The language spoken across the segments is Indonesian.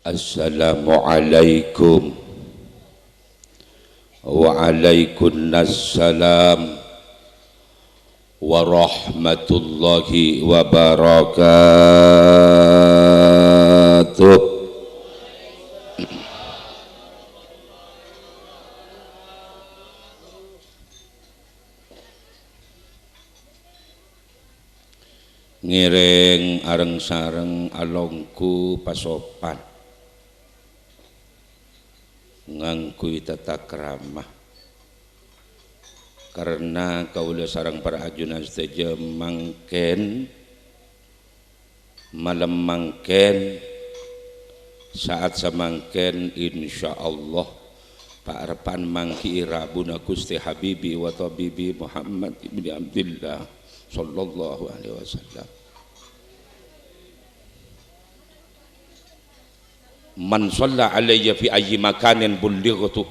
Assalamualaikum waalaikumsalam warahmatullahi wabarakatuh. Ngiring areng sareng alongku pasopan ngangkui tata keramah karena kaula sareng para ajunan sedaja mangken malam mangken saat samangken insyaallah paarpan mangki irabuna Gusti Habibi wa Tabibi Muhammad ibni Abdillah sallallahu alaihi wasallam. Man shalla alayya fi ayyi makanin bullightu,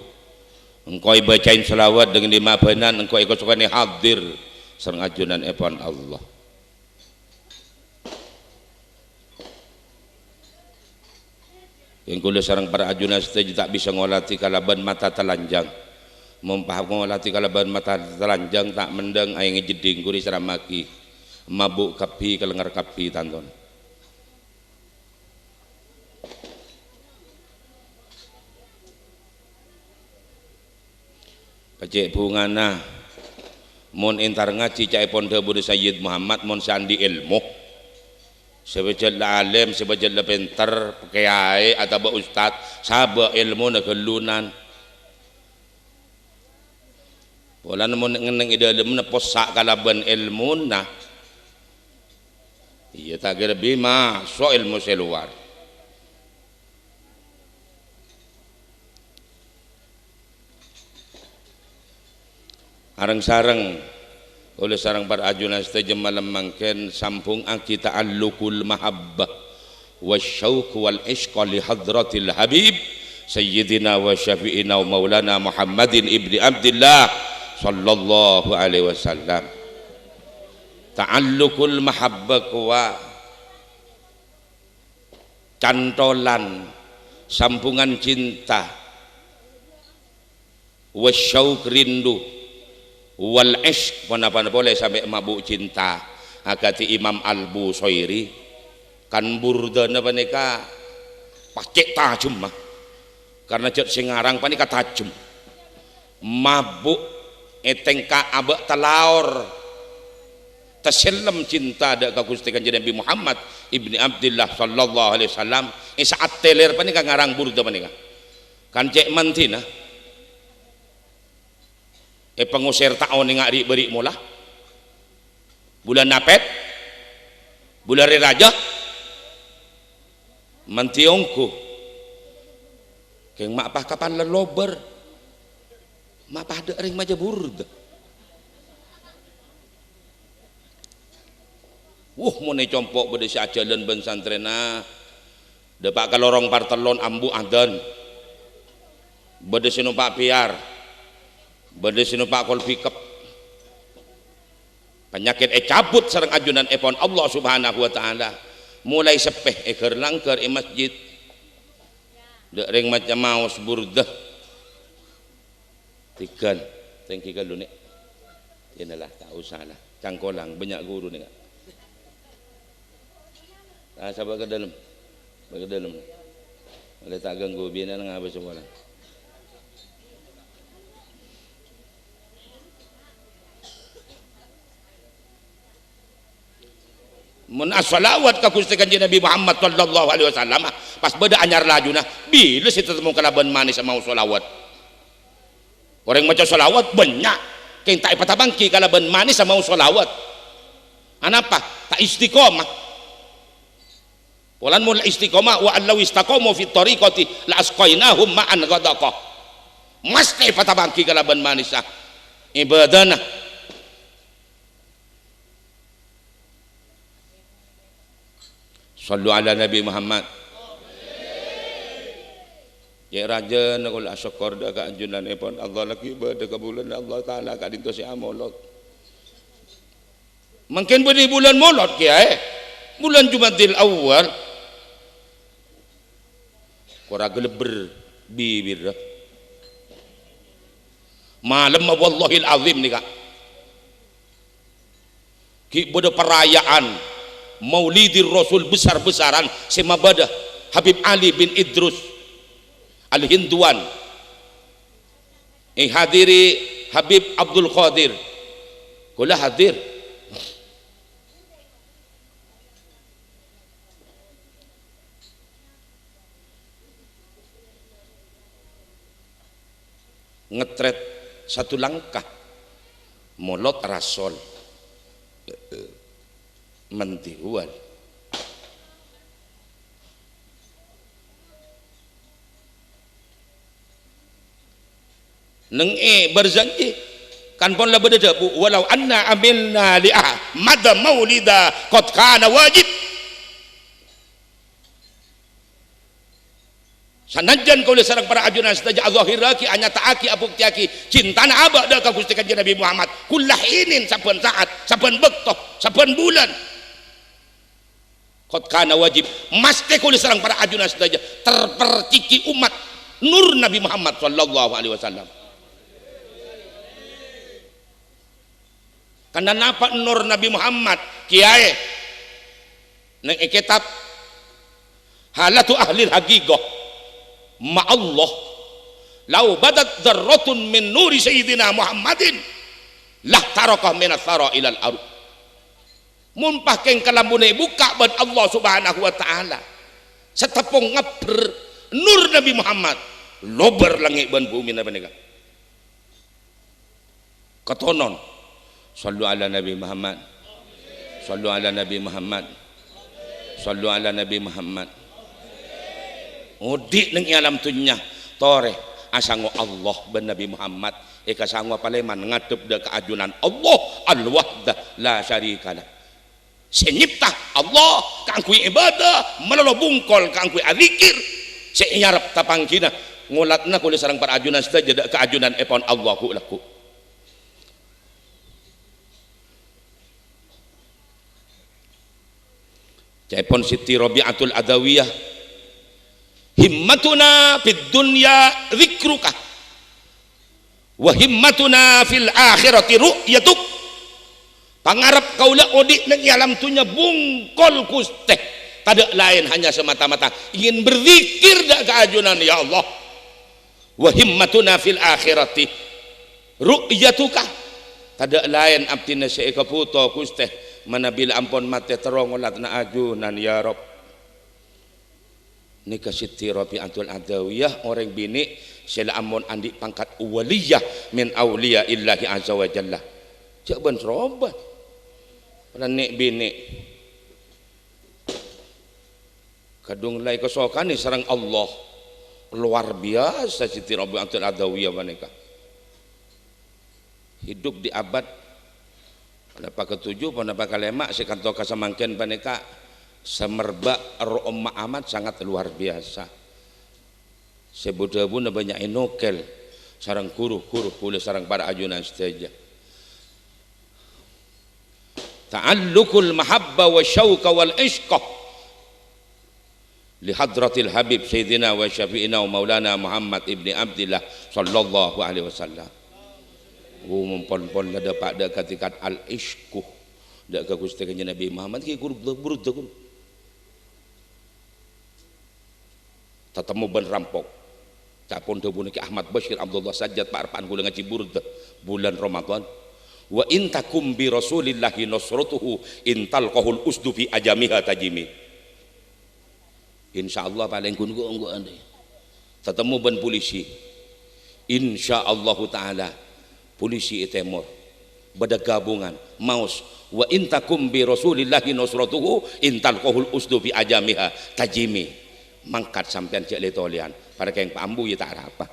engkau bacain selawat dengan lima benan engkau ikut sukani hadir sareng ajunan epon Allah. Yang kula sareng para ajunan sedaja tak bisa ngolati kalaban mata telanjang, mempaham ngolati kalaban mata telanjang tak mendeng ayang jeding kuri seramaki mabuk kapi kelengar kapi tanton. Pacek bungana mon entar ngaji cai pondok Buddha Sayyid Muhammad mon sandi ilmu sebejal alim sebejal pinter kiai atau ustad sabak ilmu na kelunan polan mon ngeneng idalem na posak kalaban ilmu na iya tak lebih masuk ilmu seluar. Areng sareng oleh sareng para ajunan sedaja malam mangken sampung aki ta'allukul mahabbah wasyauq wal ishqa li hadratil habib sayyidina wa syafi'ina wa maulana Muhammadin ibni Abdillah sallallahu alaihi wasallam. Ta'allukul mahabbah wa cantolan sampungan cinta wasyauq rindu wal ishq mana boleh sampai mabuk cinta agati Imam Al-Busairi kan burda napa nika pakai tajam mah karena jat singarang panika tajam mabuk etengka abak talaur tasallam cinta ada ka Gusti Kanjeng Nabi Muhammad ibni Abdillah sallallahu alaihi wasallam saat teler panika ngarang burda panika kan cek mantina pengusir taon nga ri beri mula bulan napet bulan raja mantiongku keng mak pah kapan lelober mak pah de ring majaburd mone compok bede sajalan ben santrena depak kalorong partelon ambu adan bede sinu pak piar bade sinu pak kol pikep penyakit cabut sareng ajunan epon Allah subhanahu wa ta'ala mulai sepeh eker langker masjid dek ring macam maus burdah tigan tengki kalu nek inilah tak usah lah cangkolang banyak guru nih sabar ke dalam boleh tak ganggu bina ngapa semua mun as-salawat ka Gusti Kanjeng Nabi Muhammad sallallahu alaihi wasallam pas beda anyar lajuna bila si tetemu kalaban manis mau salawat orang maca salawat banyak keng tak patabangki kalaban manis mau salawat anapa tak istiqomah polan mul istiqomah wa allau istaqamu fi tariqati la asqainahum ma'an ghadaqah mesti patabangki kalaban manis ibadana sallu ala Nabi Muhammad ya raja nakul asyakor da ka anjunan epon Allah lagi bada kabulan Allah taala ka dinto si amolot mungkin budi bulan molot kiai bulan Jumadil Awal kora geleber bibir malam wallahil azim nih kak ki bodo perayaan Maulidir Rasul besar-besaran semabadah Habib Ali bin Idrus Al-Hinduan yang hadiri Habib Abdul Qadir kula hadir ngetret satu langkah molot rasol mentihuan neng berjanji kan pon la beda bu walau anna amilna li ahmad maulida qad kana wajib sanajan kau sareng para ajunan setaja zahiraki anya taaki abuktiaki cintana abad ka Gusti Kanjeng Nabi Muhammad kullah inin saben saat saben bektoh saben bulan qad kana wajib mesti kau sareng para ajunan setaja terperciki umat nur Nabi Muhammad sallallahu alaihi wasallam karena napa nur Nabi Muhammad kiai nang kitab halatu ahli haqiqah ma Allah lau badat dzarratun min nuri sayyidina Muhammadin lah tarakah min athara ilal ard mun pahkeng kalambune buka ban Allah subhanahu wa ta'ala setepung ngeber nur Nabi Muhammad lober langit ban bumi na panega katonon sallu ala Nabi Muhammad sallu ala Nabi Muhammad sallu ala Nabi Muhammad udik neng alam tunya tore asango Allah ben Nabi Muhammad kasango paleman ngadep da keajunan Allah al-wahdah la syarikalah senyipta Allah kangku ibadah melolo bungkol kangku adzikir senyarap tapangkina ngulatna kuli sareng para ajunan saja keajunan epon Allahu laku Jaipon Siti Rabi'atul Adawiyah himmatuna fid dunya dzikruka wa himmatuna fil akhirati ru'yatuk pangarap kaula odik nang alam tunya bungkol Gusti kada lain hanya semata-mata ingin berzikir dak keajunan ya Allah wa himmatuna fil akhirati ru'yatuka kada lain abdina seeka puto Gusti manabil ampun mate terong olatna ajunan ya Rabb nikah Siti Rabi'atul Adawiyah orang bini sila amun andi pangkat waliyah min awliya illahi azza wa jalla cak ban serobat nek bini kadung lai kesokan ni sareng Allah luar biasa Siti Rabi'atul Adawiyah maneka hidup di abad pada ke-7 pada ke-5 sekanto kasamangken maneka semerbak Roma amat sangat luar biasa sebudabu na banyak inokel sarang kuruh-kuruh kule sarang para ajunan saja ta'alluqul mahabba wa syauqa wal ishqa li hadratil habib sayyidina wa syafi'ina wa maulana Muhammad ibni Abdillah sallallahu alaihi wasallam mumpon-pon ada pada katikat al ishqu dak ka Gusti Kanjeng Nabi Muhammad ki guru tatemu ban rampok capon tebun ki Ahmad Bashir Abdullah Sajjad Pak Arfan kula ngaji burda bulan Ramadan wa intakum bi rasulillahi nasratuhu intalqahul usdu fi ajamiha tajimi insyaallah paling kun-kun ande tatemu ban polisi insyaallah taala polisi Timur beda gabungan maus wa intakum bi rasulillahi nasratuhu intalqahul usdu fi ajamiha tajimi mangkat sampean cek letolian pada keng pambu ya tak apa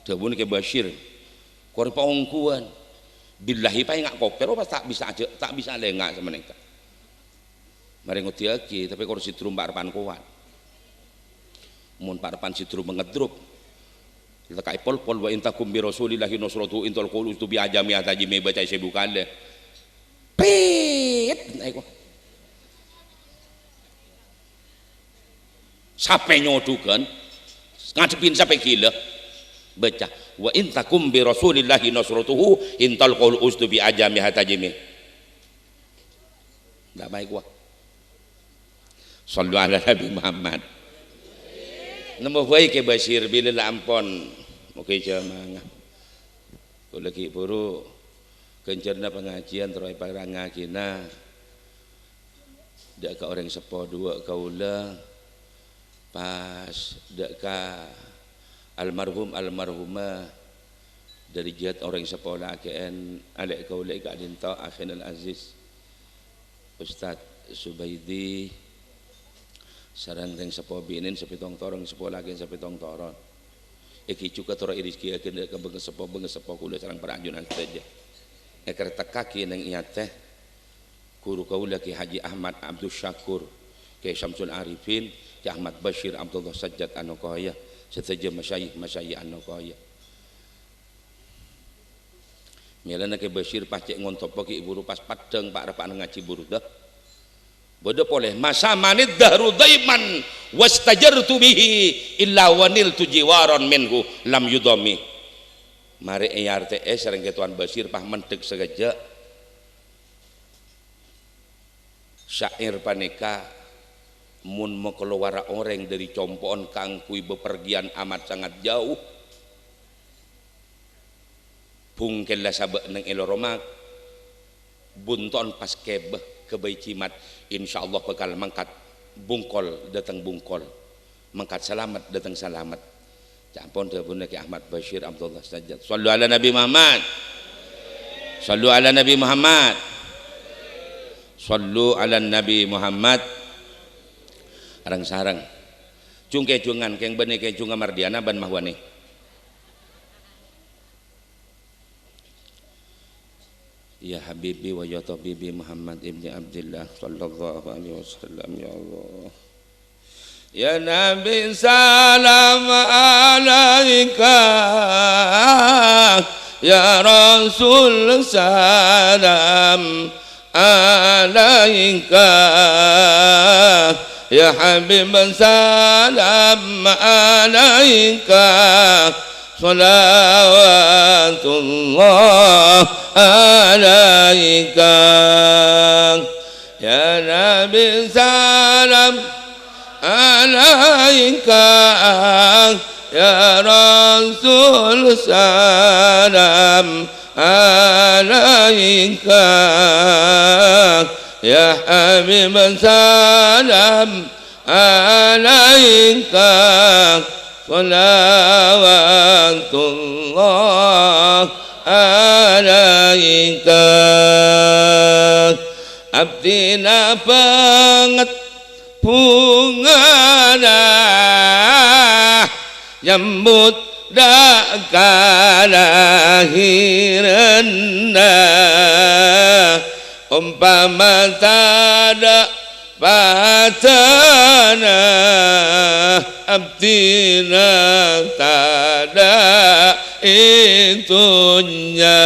Dabun ke Bashir korang paungkuan billahi pa ngak koper apa tak bisa aja tak bisa lengak sama mereka mari ngutiaki tapi korang sitrum Pak Arpan kuat mun Pak Arpan sitrum mengedrup kita kai pol wa intakum bi rasulillahi nasratu intal qulu tu bi ajami ataji me baca saya bukan deh naik sampai nyodukan ngadepin sampai gila baca wa in takum bi rasulillahi nasratuhu intal qaul usdu bi ajami hatajimi ndak baik gua sallu ala nabi Muhammad nemu baik ke Bashir bila ampon oke jamang lagi buru kencerna pengajian terus parangakina dak ka orang sepo dua kaula pas dak ka almarhum almarhumah dari jihad orang sekolah KN alek kaula ka dinta akhin al aziz Ustaz Subaidi sareng teng sepo binin sepitong torong sepo lagi sepitong toron iki cuka toro rezeki akeun ka beung sepo kula sareng perajunan saja eker tekaki nang iya teh guru kaula Ki Haji Ahmad Abdul Syakur Ki Syamsul Arifin Ki Ahmad Bashir Abdullah Sajjad An-Nuqayah seteja masyayikh An-Nuqayah milana Ki Bashir pacek ngontopo Ki Ibu pas padeng Pak Repak ngaji burudah bodoh boleh masa manid dahru daiman wastajartu bihi illa waniltu jiwaron minhu lam yudami mari RTS sareng Tuan Bashir pah mentek segaja syair panika mun mau keluar orang dari compoon kangkui bepergian amat sangat jauh bungkel lah sabak neng eloromak bunton pas kebai cimat insyaallah bakal mangkat bungkol datang bungkol mangkat selamat datang selamat campon terbuna Ki Ahmad Bashir Abdullah Sajjad sallu ala Nabi Muhammad sallu ala Nabi Muhammad sallu ala Nabi Muhammad arang sarang cungke cungan keng bene ke cunga mardiana ban mahwane ya habibi wa ya tabibi Muhammad ibni Abdillah sallallahu alaihi wasallam ya Allah ya Nabi salam alaika ya Rasul salam alaika ya Habib salam alaika salawatullah alaika ya Nabi salam alaika ya Rasul salam alaika ya Habib salam alaika salawatullah alaika abdina banget bungana nyambut dak kalahiranna umpama tada patana abdina tada itunya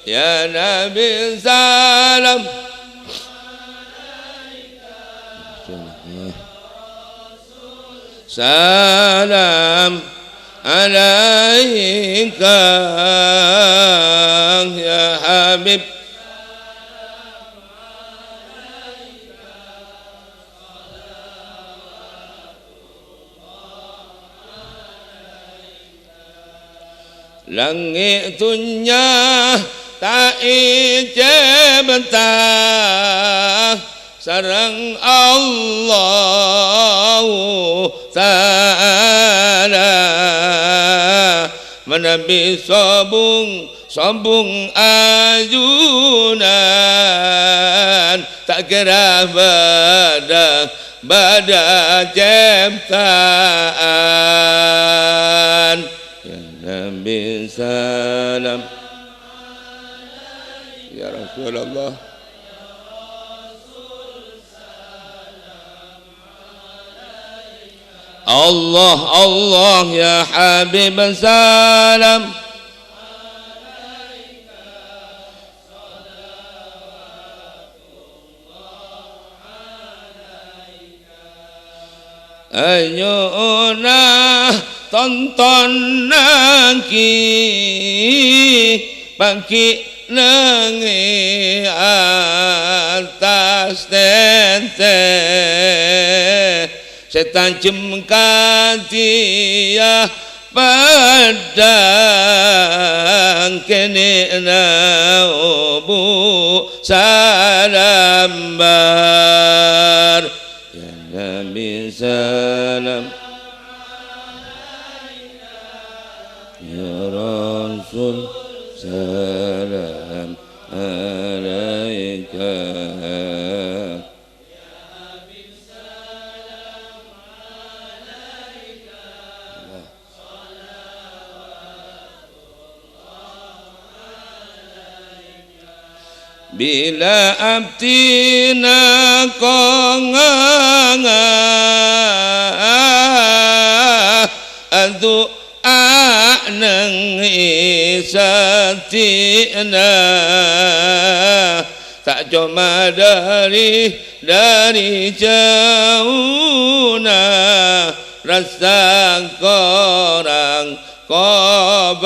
ya Nabi salam salam alaika ya Habib langit dunya tak ijabtah sareng Allah Ta'ala menabi sombong ajunan tak kira bada ciptaan ya Nabi salam ya Rasulullah Allah Allah ya Habib salam Ayoona tonton lagi pagi nengi atas tete setajem katia padang kene naubu salambar ya Nabi salam ya Rasul salam alaika bila abdina konganga adu aneng isatina tak cuma dari jauhna rasa korang kobasana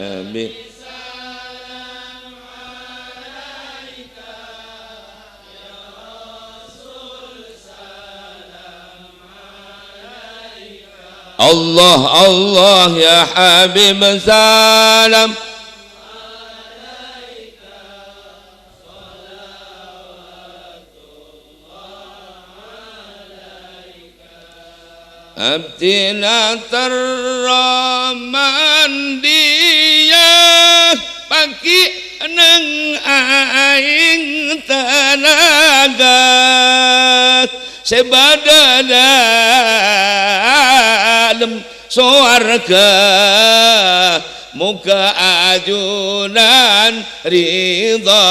Nabi Allah Allah ya Habib salam abdina terraman dia pagi neng aing tenaga sebadalam suarga muka ajunan ridha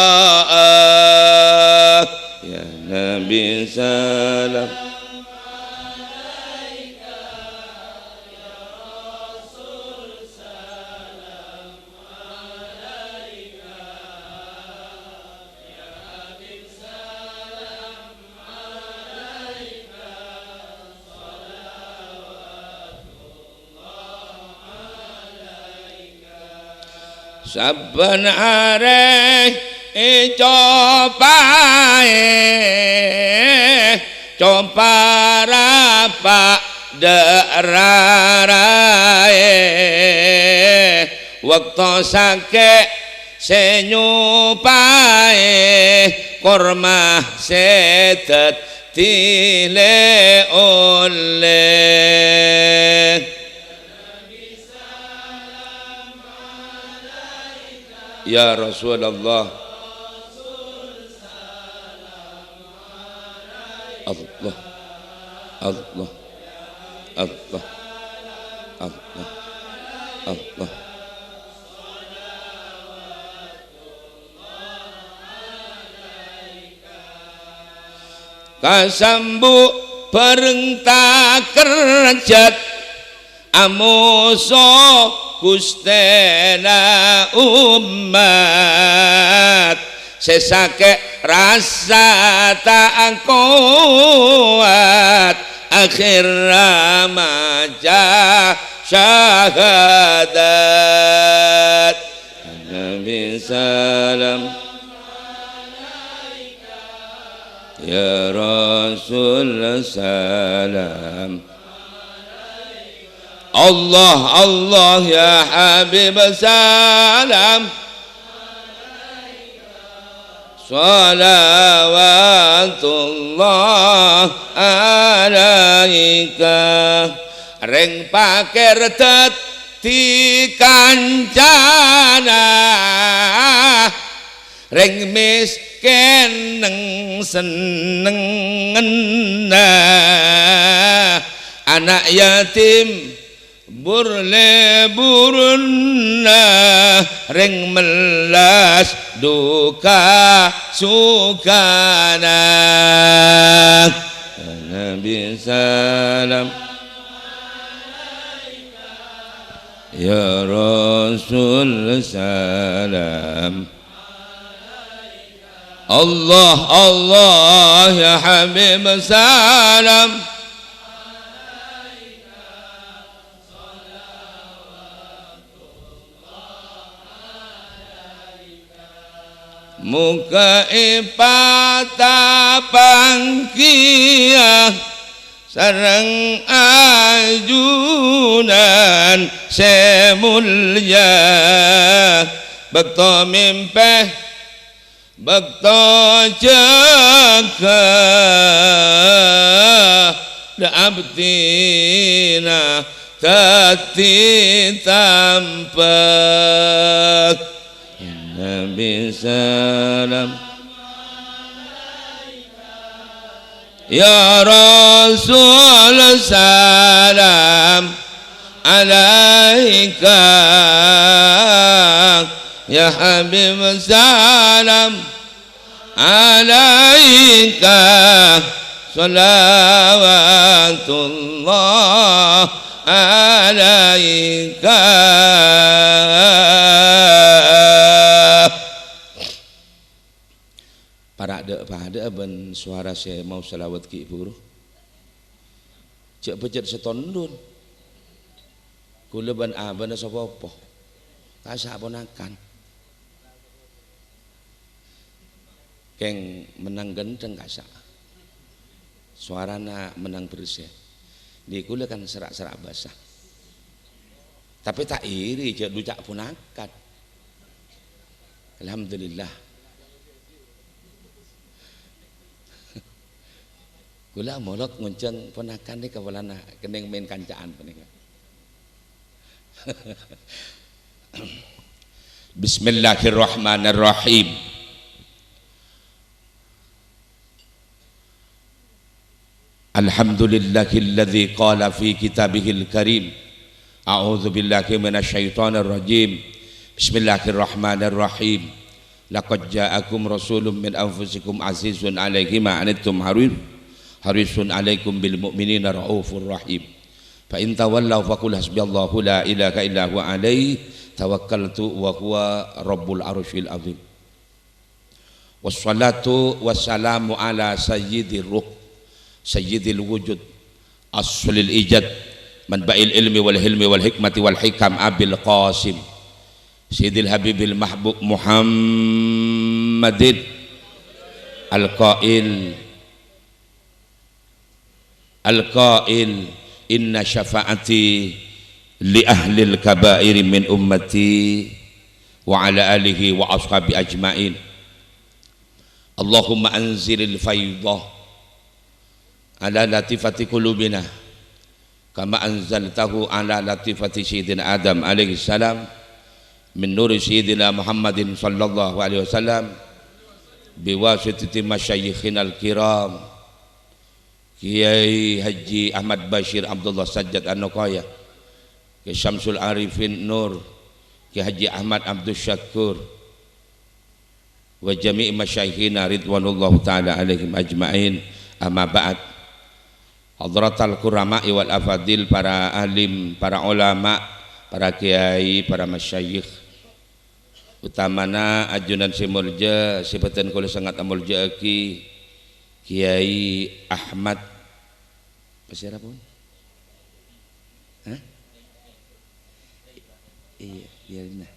ya Nabi salam saben areh copa dararae waktu sake senyupae korma sedet tile oleh ya Rasulullah Allah Allah Allah Allah Allah kasambu perintah kerjat amuso Gustena umat sesake rasa tak kuat akhir ramaja syahadat Nabi salam ya Rasul salam Allah Allah ya Habib salam salawatullah alaika reng pakir dadi kancana reng miskin neng senengna anak yatim burle burunna reng melas duka sukana Nabi salam ya Rasul salam Allah Allah ya Habib salam muka ipata pangkia sareng ajunan semulya bekto mimpeh bekto jaga abdina tati tampak Nabi salam ya Rasul salam alaika ya Habib salam alaika salawatullah alaika pada ben suara saya mau selawat ki buruh cek becet setondun kula ban abana sapa apa kasak ponakan keng menang gendeng kasak suarana menang bersih di kula kan serak-serak basah tapi tak iri cek ducak ponakan alhamdulillah kula molot ngonceng ponakan ni kawalana keneng main kancaan pening. Bismillahirrahmanirrahim. Alhamdulillahilladzi qala fi kitabihil karim a'udzu billahi minasyaitonir rajim. Bismillahirrahmanirrahim. Laqad ja'akum rasulun min anfusikum azizun 'alaihi ma 'anittum harisun alaikum bil mu'minina raufur rahim fa in tawallaw faqul hasbiyallahu la ilaha illa huwa alaihi tawakkaltu wa huwa rabbul arsyil azim wassalatu wassalamu ala sayyidir ruh sayyidil wujud aslil ijad manba'il ilmi wal hilmi wal hikmati wal hikam abil qasim sayyidil habibil mahbub muhammadin al-qail inna syafa'ati li ahlil kabairi min ummati wa ala alihi wa ashabi ajma'in Allahumma anzilil faydah ala latifati qulubina kama anzaltahu ala latifati sayyidina Adam alaihi salam min nuri sayyidina Muhammadin sallallahu alaihi wasallam biwasitati masyayikhina al-kiram Kiai Haji Ahmad Bashir Abdullah Sajjad An-Nuqaya Kiai Syamsul Arifin Nur Kiai Haji Ahmad Abdul Syakur wa jami'i masyayikhina ridwanullah ta'ala alaihim ajma'in amma ba'd hadratal kurama'i wal afadil para alim, para ulama, para kiai, para masyayikh utamana ajunan simulja sibatan kula sangat amulja aki Kiai Ahmad Pasir pun? Hah? Iya, biarin lah.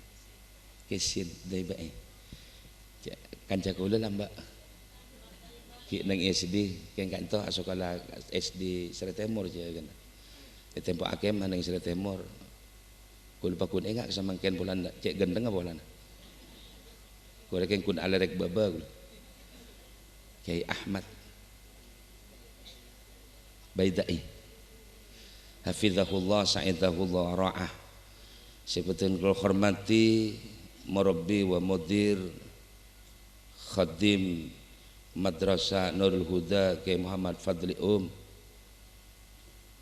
Kesin dari bae. Kanca kula lah mbak. Ki nang SD, keng kanto sekolah SD Sretemur je kan. Di tempo akem nang Sretemur. Kul pakun engak samangken bulan cek gendeng apa bulan. Kula keng kun alerek baba kula. Kiai Ahmad Baidai hafizahullah sa'idahullah ra'ah sebutin kul hormati murabbi wa mudir khadim madrasah Nurul Huda Kiai Muhammad Fadli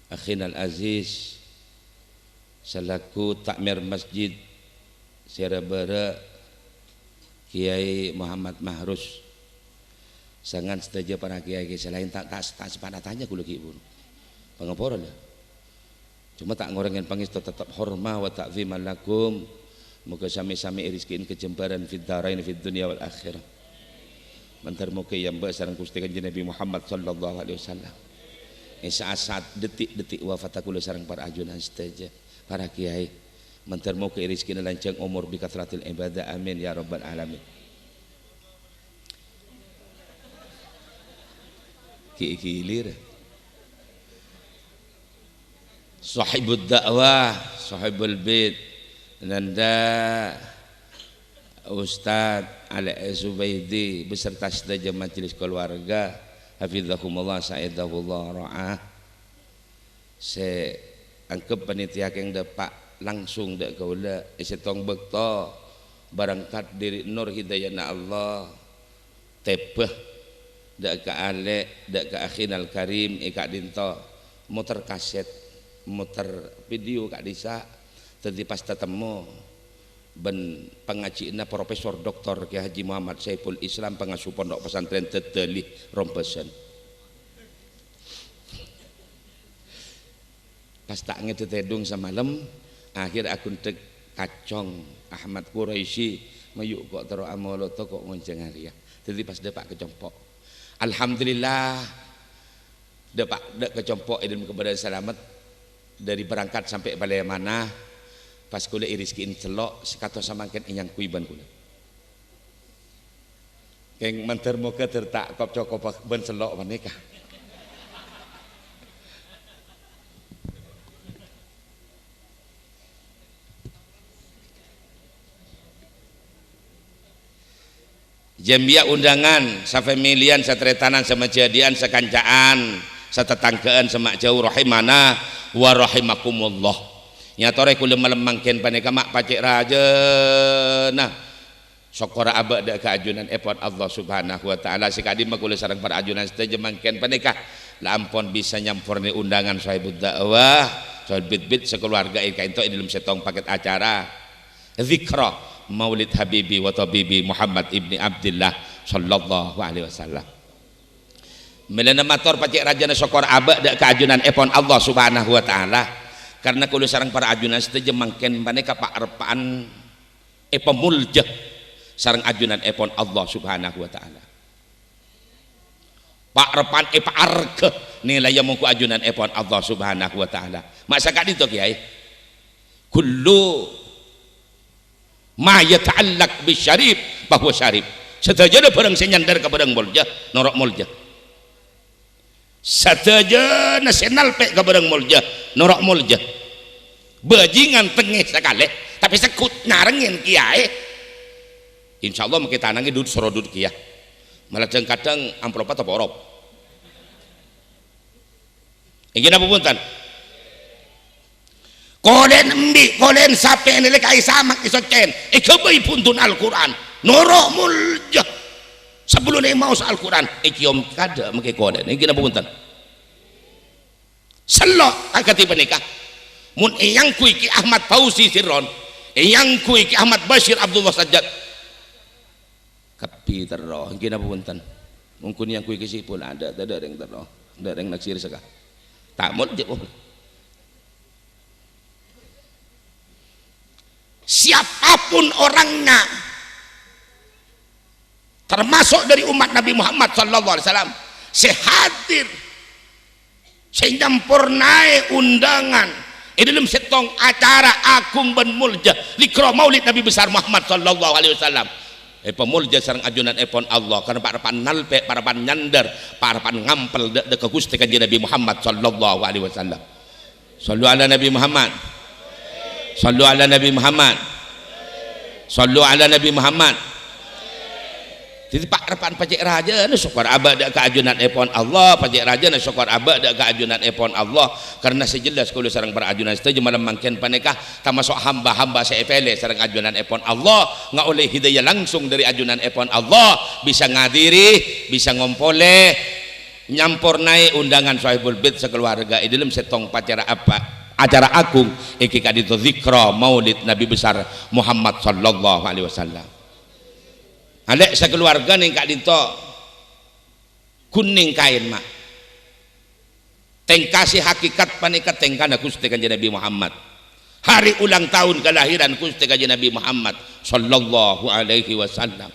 akhinal aziz selaku takmir masjid Sierabara Kiai Muhammad Mahrus sangat setuju para kiai selain tak sepadatannya kulo ki pun pangapura lah cuma tak ngorengin pangestu tetap hormah wa ta'ziman lakum moga sami-sami rizkin kejembaran fid darain fid dunya wal akhirah Mantar mo kay yamba sareng Gusti Kanjeng Nabi Muhammad sallallahu alaihi wasallam. Saat detik-detik wafat aku sareng para ajunan saja, para kiai. Mantar mo kay rezeki lancang umur bi kathratil ibadah, amin ya rabbal alamin. Kiilir. Sahibud dakwah, sahibul bait, nanda Ustaz Ali Zubaidi beserta sedaja majelis keluarga hafizahumullah sa'idahullah ra'ah. Se angkep panitia yang dapat langsung dak kaula setong bekto barangkat diri nur hidayahna Allah tepeh dak ka ale dak ka akhinal karim ikak dinto muter kaset muter video kak disa tadi pas tetemu ben pengajina Profesor Dr. Kiai Haji Muhammad Saiful Islam pengasuh pondok pesantren Tetelih Rompesen. Pas tak ngetetedung semalam akhir akun tek kacong Ahmad Quraisy mayuk kok tero amoloto kok ngonceng haria. Jadi pas depak kecompok. Alhamdulillah depak dek kecompok idem kepada selamat dari berangkat sampai balai mana. Pas kula iriskin celok sekato samangken inyang kuiban kula. Keng menter moga tertak kop cokop ben celok menika. Jambia undangan, safamilian, satretanan, samajadian, sakancaan, satetangkean, semak jauh rahimana wa rahimakumullah. Nyatore kula malemangken paneka mak pacik raja nah sokora abad dak keajunan epon Allah Subhanahu wa taala sikadi kula sareng para ajunan sedaya mangken paneka lampun bisa nyampurne undangan sahibud dakwah sahibit bit sekeluarga ika ento dalam setong paket acara zikra Maulid Habibi wa Tabibi Muhammad ibni Abdillah sallallahu alaihi wasallam. Melena matur pacik raja sokora abad dak keajunan epon Allah Subhanahu wa taala. Karena kalau sarang para ajunan setuju mangken paneka pak repaan pemulja sarang ajunan epon Allah Subhanahu wa taala. Pak repaan arke nilai yang mengku ajunan epon Allah Subhanahu wa taala. Masa kali itu kiai. Kullu ma yata'allaq bisyarif bahwa syarif. Setajana barang senyandar ke barang mulja, norok mulja. Setajana senal pe ke barang mulja, norok mulja. Bajingan tengah sekali tapi sekut narengin kiai insyaallah kita nangi duduk sorodut kia malah kadang amplop atau borop ingin apa punten kolen embi kolen sape ini lekai samak isocen ikabai puntun Al-Quran norok mulja sebelum ini mau Al-Quran ikiom kada mungkin kolen ingin apa punten selok akati penikah mun eyang kui ki Ahmad Fauzi Sirron eyang kui ki Ahmad Bashir Abdullah Sajjad kapi terroh gina punten mungkin yang kui ki sipul ada yang terroh ada yang naksir sekah tak mau je siapapun orangnya termasuk dari umat Nabi Muhammad sallallahu alaihi wasallam sehadir senyampurnai undangan dalam setong acara agung ben mulja likra maulid Nabi besar Muhammad sallallahu alaihi wasallam pemulja sareng ajunan epon Allah karena parapan nalpe parapan nyandar parapan ngampel de ke Gusti Kanjeng Nabi Muhammad sallallahu alaihi wasallam. Sallu ala Nabi Muhammad, sallu ala Nabi Muhammad, sallu ala Nabi Muhammad. Jadi pak repan pajak raja na syukur abad dak keajunan epon Allah pajak raja na syukur abad dak keajunan epon Allah karena sejelas kalau sareng para ajunan setuju malam mangken paneka termasuk hamba-hamba seepele sareng ajunan epon Allah nggak oleh hidayah langsung dari ajunan epon Allah bisa ngadiri bisa ngompole nyampur naik undangan sahibul bait sekeluarga dalam setong pacara apa acara agung iki kadito zikra maulid Nabi besar Muhammad sallallahu alaihi wasallam. Alek sekeluarga ning kak dito kuning kain mak tengkasih hakikat panika tengkana Gusti Kanjeng Nabi Muhammad hari ulang tahun kelahiran Gusti Kanjeng Nabi Muhammad sallallahu alaihi wasallam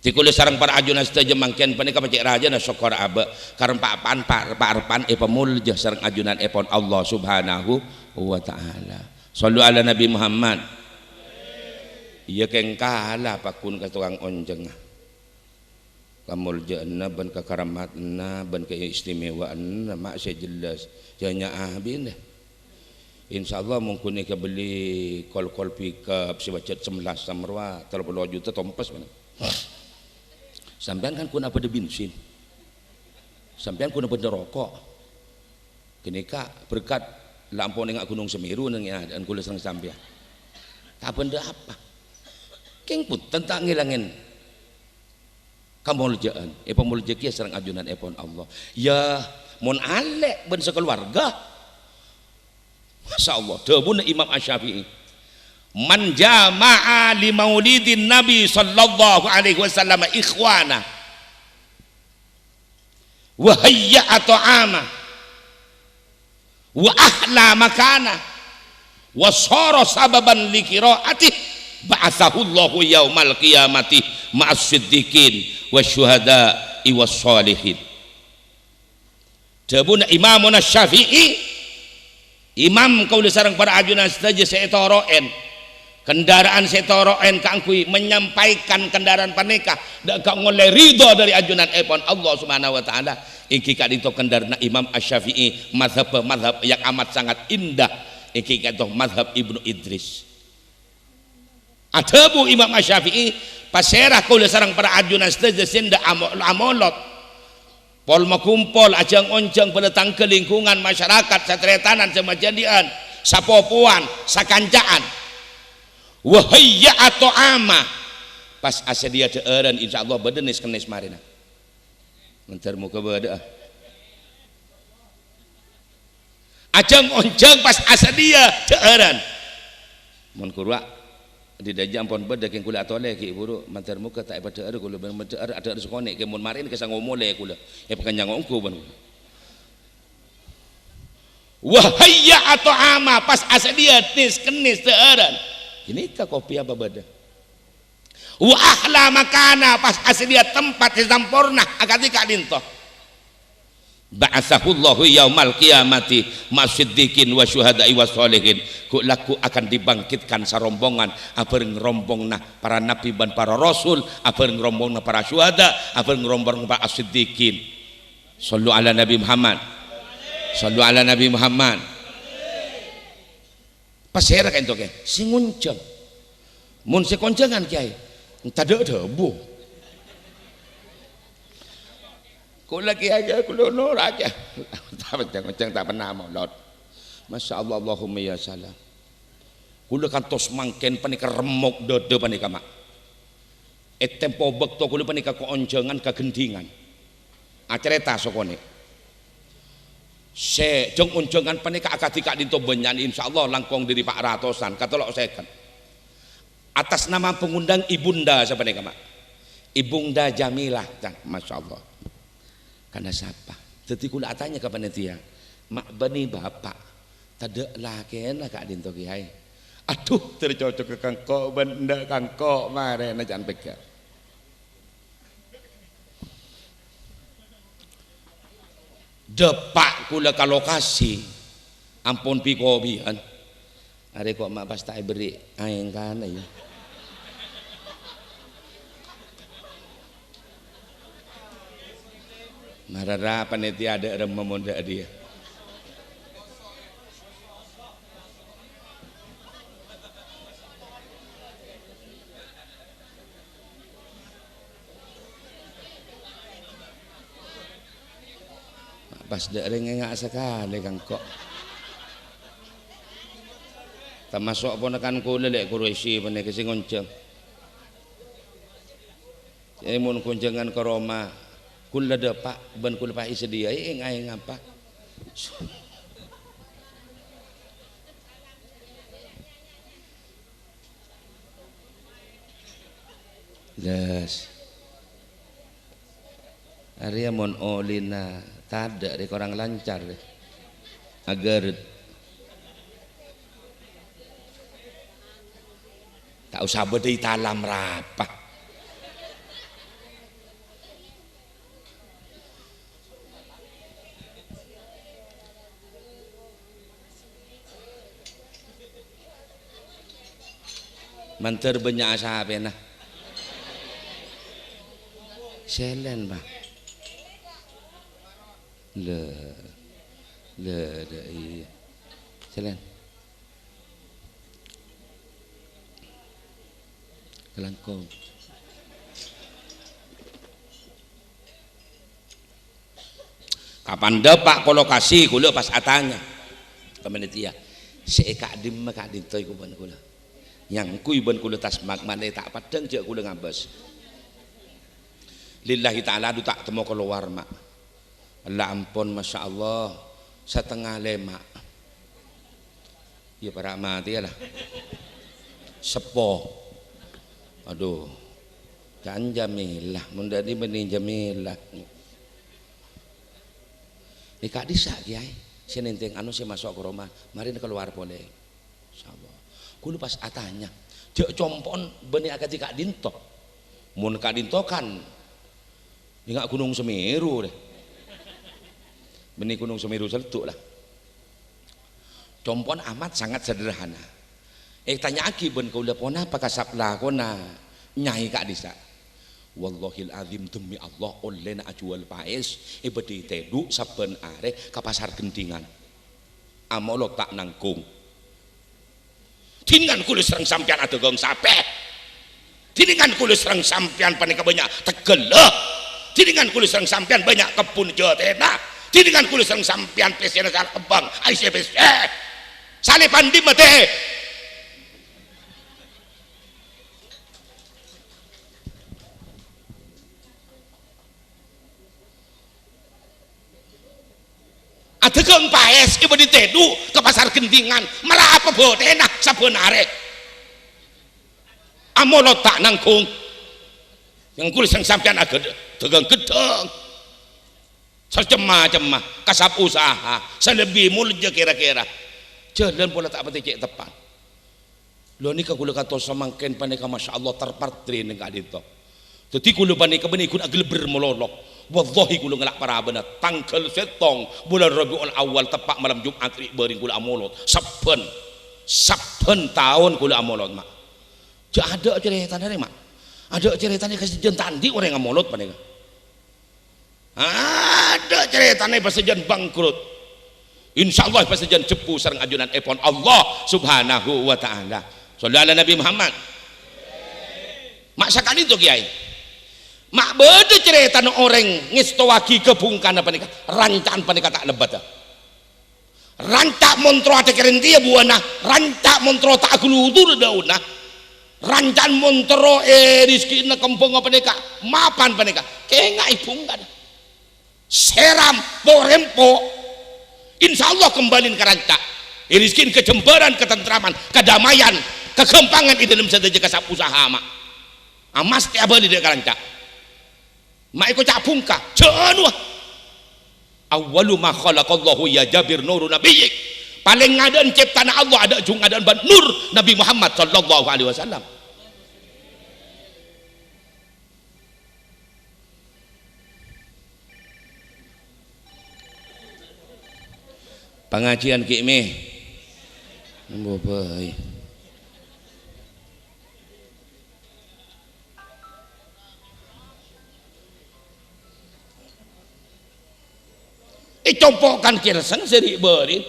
Tikul sarang para ajunan saja mangken panika pacik raja na syukur aba karena pak arpan pemulja sarang ajunan epon Allah subhanahu wa ta'ala. Sallu ala Nabi Muhammad. Iya keng kala pakun ka tukang onjeng kamuljaanna ban kakaramatna ban keistimewaanna mak saya jelas janya ahbin deh. Insyaallah mungkin ka beli kol pickup si bacet 11 samrwa 30 juta tompas mana. Sampean kan kuna pada bensin, sampean kuna pada rokok, kenika berkat lampu nengak Gunung Semeru nengak dan kula sang sampean. Tak benda apa? Keng pun tentang ngilangin kamuljaan, pemulja kia serang ajunan epon Allah. Ya mon alek ben sekeluarga. Masya Allah. Debun Imam Asy-Syafi'i. Man jama'a li maulidin Nabi sallallahu alaihi wasallam ikhwana wa hayya'a ta'ama wa ahla makana wa sara sababan li qiraatih ba'athahu Allahu yaumal qiyamati ma'as siddiqin wasyuhada'i was sholihin. Debun Imam Asy-Syafi'i imam kaula sareng para ajunan saja setoroen kendaraan setoroen kangkui menyampaikan kendaraan paneka dak ngoleh ridho dari ajunan epon Allah subhanahu wa ta'ala iki kadito kendaraan Imam Asy-Syafi'i mazhab yang amat sangat indah iki kadito mazhab Ibnu Idris adabu Imam Asy-Syafi'i paserah kaula sareng para ajunan saja senda amolot pol makumpul ajang onjang pendatang ke lingkungan masyarakat satretanan semajadian sapopuan sakancaan wahayya atau ama pas asa dia deueureun insyaallah bedenis kenis marina mentar muka beuda ajang onjang pas asa dia deueureun mun kurwa di dajam pon beda keng kula atole ki buru mantar muka tak pada ada kula mantar ada sekone ke mun marin ke sango mole kula pekanjang ongku ban wahayya atau ama pas asa dia tis kenis deueureun ini ka kopi apa beda wa ahla makana pas asli tempat sampurna akatika dinto ba'atsahu Allahu yaumal qiyamati masiddiqin wa syuhada'i was sholihin ku laku akan dibangkitkan sarombongan apeung rombongna para nabi dan para rasul apeung rombongna para syuhada apeung rombongna para as-siddiqin. Sallu ala Nabi Muhammad, sallu ala Nabi Muhammad. Pasera kan itu ke si ngunceng mun si koncengan kiai tade debu kula kiai aja kula nur aja tak ngonceng tak pernah maulud. Masya Allah Allahumma ya salam kula kantos mangken panika remuk dode panika mak tempo bekto kula panika koncengan kagendingan acerita sokone se jeng unjengan panika akadika dinto benyan insyaallah langkong diri Pak ratosan katolok seken atas nama pengundang ibunda sapanika mak ibunda Jamilah tah masyaallah karena siapa dadi kula atanya ka panitia mak bani bapak tade lah kena kak dinto kiai aduh tercocok ke kangko benda kangko mare na jan pegang depak kula ka lokasi ampun pikobian are kok mak pas tak beri aing kana ya marara panitia ada memondak dia pas dek ngengak sekali kang kok termasuk ponakan kula lek Quraisy panika sing ngonceng mun kunjengan ke Roma kula depak ben kula pai sedia aing apa yes Arya mon olina tada deh orang lancar deh agar tak usah beda talam rapah manter banyak asabe nah selen bah le iya selen kelangkong kapan dapat kolokasi kula pas atanya pamenitia seeka dim maka dintoy ku ban kula yang kui ban kula tasmak mane tak padang je kula ngabas lillahi ta'ala du tak temu keluar mak Allah ampun masya Allah setengah lema ya para mati lah sepo aduh kan jamilah mundani benih jamilah ini kak disa kiai si nenteng anu si masuk ke rumah mari keluar boleh insyaallah kulo pas atanya jek compon benih akati kak dinto mun kak dinto kan ingat Gunung Semeru deh benih Gunung Semeru seletuk lah compon amat sangat sederhana tanya aki ben kau lepona apa kasaplah kona nyai kak disa wallahil azim demi Allah oleh nak jual paes bedi tedu saben are ke pasar gendingan amolok tak nangkung tiningan kulis serang sampian ada gong sape tiningan kulis serang sampian panika banyak tegeleh tiningan kulis serang sampian banyak kebun jatena tiningan kulis serang sampian pesena sal kembang ICPC sale pandi mate ada keng paes ibu ditedu ke pasar gendingan malah apa bodena sabenare amolot tak nangkung yang kulis yang sampean agak tegang gedeng secemah-cemah kasap usaha selebih mulja kira-kira jalan pula tak pati cek tepat lo ni kagula kata samangken panika masya Allah terpartri nengak dito jadi kula panika benih kun agil bermololok wallahi kula ngelak para benar tanggal setong bulan Rabiul Awal tepat malam Jumat bering kula amolot saben tahun kula amolot mak jak ada cerita dari mak ada ceritanya kesejen tandi orang yang amolot panika ada ceritanya pasejan bangkrut insyaallah pasejan cepu sareng ajunan epon Allah subhanahu wa ta'ala sallallahu alaihi Nabi Muhammad mak sakali itu kiai mak beda cerita orang ngistowaki kebungkan apa nikah rancaan panika tak lebat rancak montro ada kerentia buana rancak montro tak guludur dauna rancaan montro rizki na kempung apa nikah mapan panika kenga ibungkan seram porempo insyaallah kembaliin ke rancak rizki kejembaran ketentraman kedamaian kegempangan di dalam saja kasap usaha mak amas tiap hari dia rancak mak ikut cak bungka jenuh awwalu ma khalaqallahu ya jabir nuru nabiyyik paling ngadan ciptaan Allah ada jung ngadan ban nur Nabi Muhammad sallallahu alaihi wasallam pengajian ki meh boboy compokan kirseng seri beri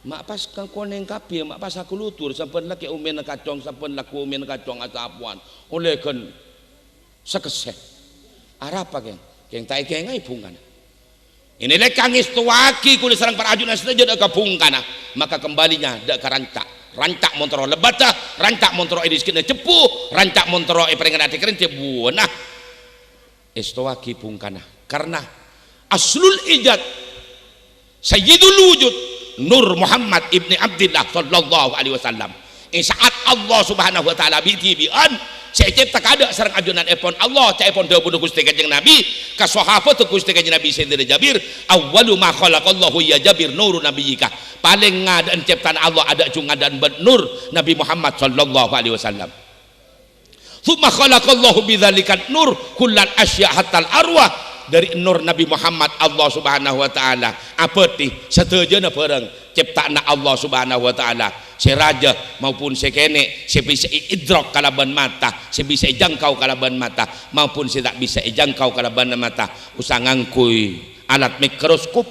mak pas kang koneng kapi mak pas aku lutur sampun laki umen kacong sampun laku umen kacong asapuan oleh kan sekesek arapa keng tai kengai bungan ini lek kang istuwaki kulis sareng para ajunan saja dak kabungkana maka kembalinya dak karancak rancak montoro lebata rancak montoro ediskina cepu rancak montoro perengan ati keren cebuana istuwaki bungkana karena aslul ijad sayyidul wujud Nur Muhammad ibni Abdillah sallallahu alaihi wasallam saat Allah subhanahu wa ta'ala bi'an saya cipta kada sareng ajunan epon Allah ca epon dawuh Gusti Kanjeng Nabi ka sahabat Gusti Kanjeng Nabi Sayyidina Jabir awwalu ma khalaqallahu ya Jabir nuru nabiyyika paling ngadan ciptaan Allah ada cung ngadan nur Nabi Muhammad sallallahu alaihi wasallam thumma khalaqallahu bidzalikan nur kullal asya hatal arwah dari nur Nabi Muhammad Allah Subhanahu wa taala. Apa ti? Setujuana bareng ciptaan Allah Subhanahu wa taala. Si raja maupun si kene, si bisa idrak kalaban mata, si bisa jangkau kalaban mata, maupun si tak bisa jangkau kalaban mata. Usah ngangkui alat mikroskop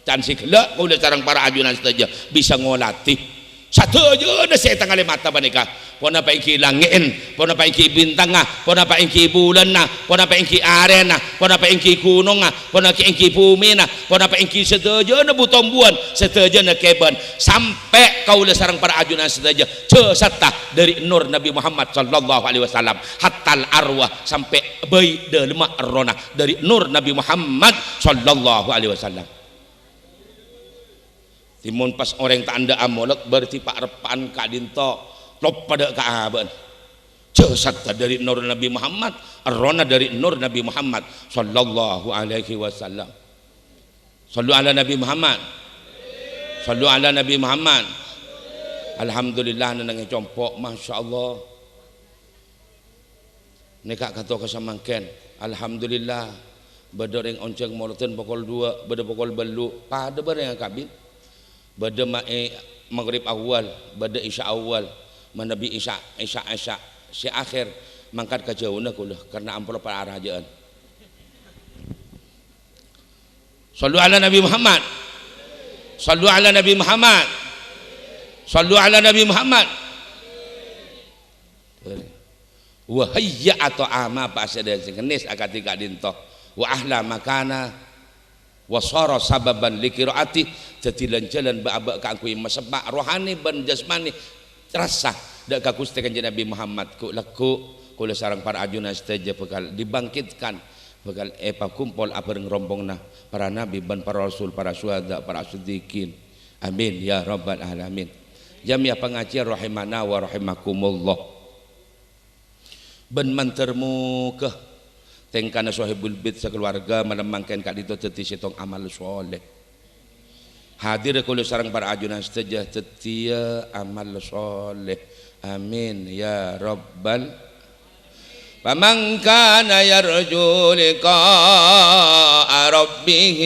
dan si kelak kulit sarang para ajunan saja bisa ngolati. Satu aja na saya tanggali mata banika. Pona pa iki langin, pona pa iki bintang, pona pa iki bulan na, pona pa iki arena, pona pa iki gunung, pona pa iki bumi na, pona pa iki sedaja na butombuan, sedaja na keban sampai kaula sareng para ajunan sedaja cesata dari nur Nabi Muhammad sallallahu alaihi wasallam hatal arwah sampai bayi delma rona dari nur Nabi Muhammad sallallahu alaihi wasallam. Timun pas orang tak anda amolek berarti pak repan kak dinto lop pada kaaban jasad dari nur Nabi Muhammad arona dari nur Nabi Muhammad sallallahu alaihi wasallam. Sallu ala Nabi Muhammad, sallu ala Nabi Muhammad. Alhamdulillah nanang compok masya Allah nekak kata kesamangken alhamdulillah bedering onceng moloten pukul 2 beda pukul belu pada bareng kabin bada maghrib awal bada isya awal manabi isya si akhir mangkat ke jauh na kulah karena ampul para arajaan. Sallu ala Nabi Muhammad, sallu ala Nabi Muhammad, sallu ala Nabi Muhammad. Wahayya atau ama pas ada sekenis akatika dinto wa ahla makana wasara sababan likiraati jadilan jalan baabak kangkui masebak rohani ban jasmani rasa dak kakustekan Nabi Muhammad ku laku kula sarang para ajunan sedaja bekal dibangkitkan bekal kumpul abareng rombongna para nabi ban para rasul para syuhada para siddiqin amin ya rabbal alamin. Jamiah pengajian rahimana wa rahimakumullah ben mantermu ke tengkana sahibul bid sekeluarga menemangkan kak dito teti setong amal soleh hadir kula sareng para ajunan sedaja tetia amal soleh amin ya rabbal. Faman kana yarju liqa'a rabbih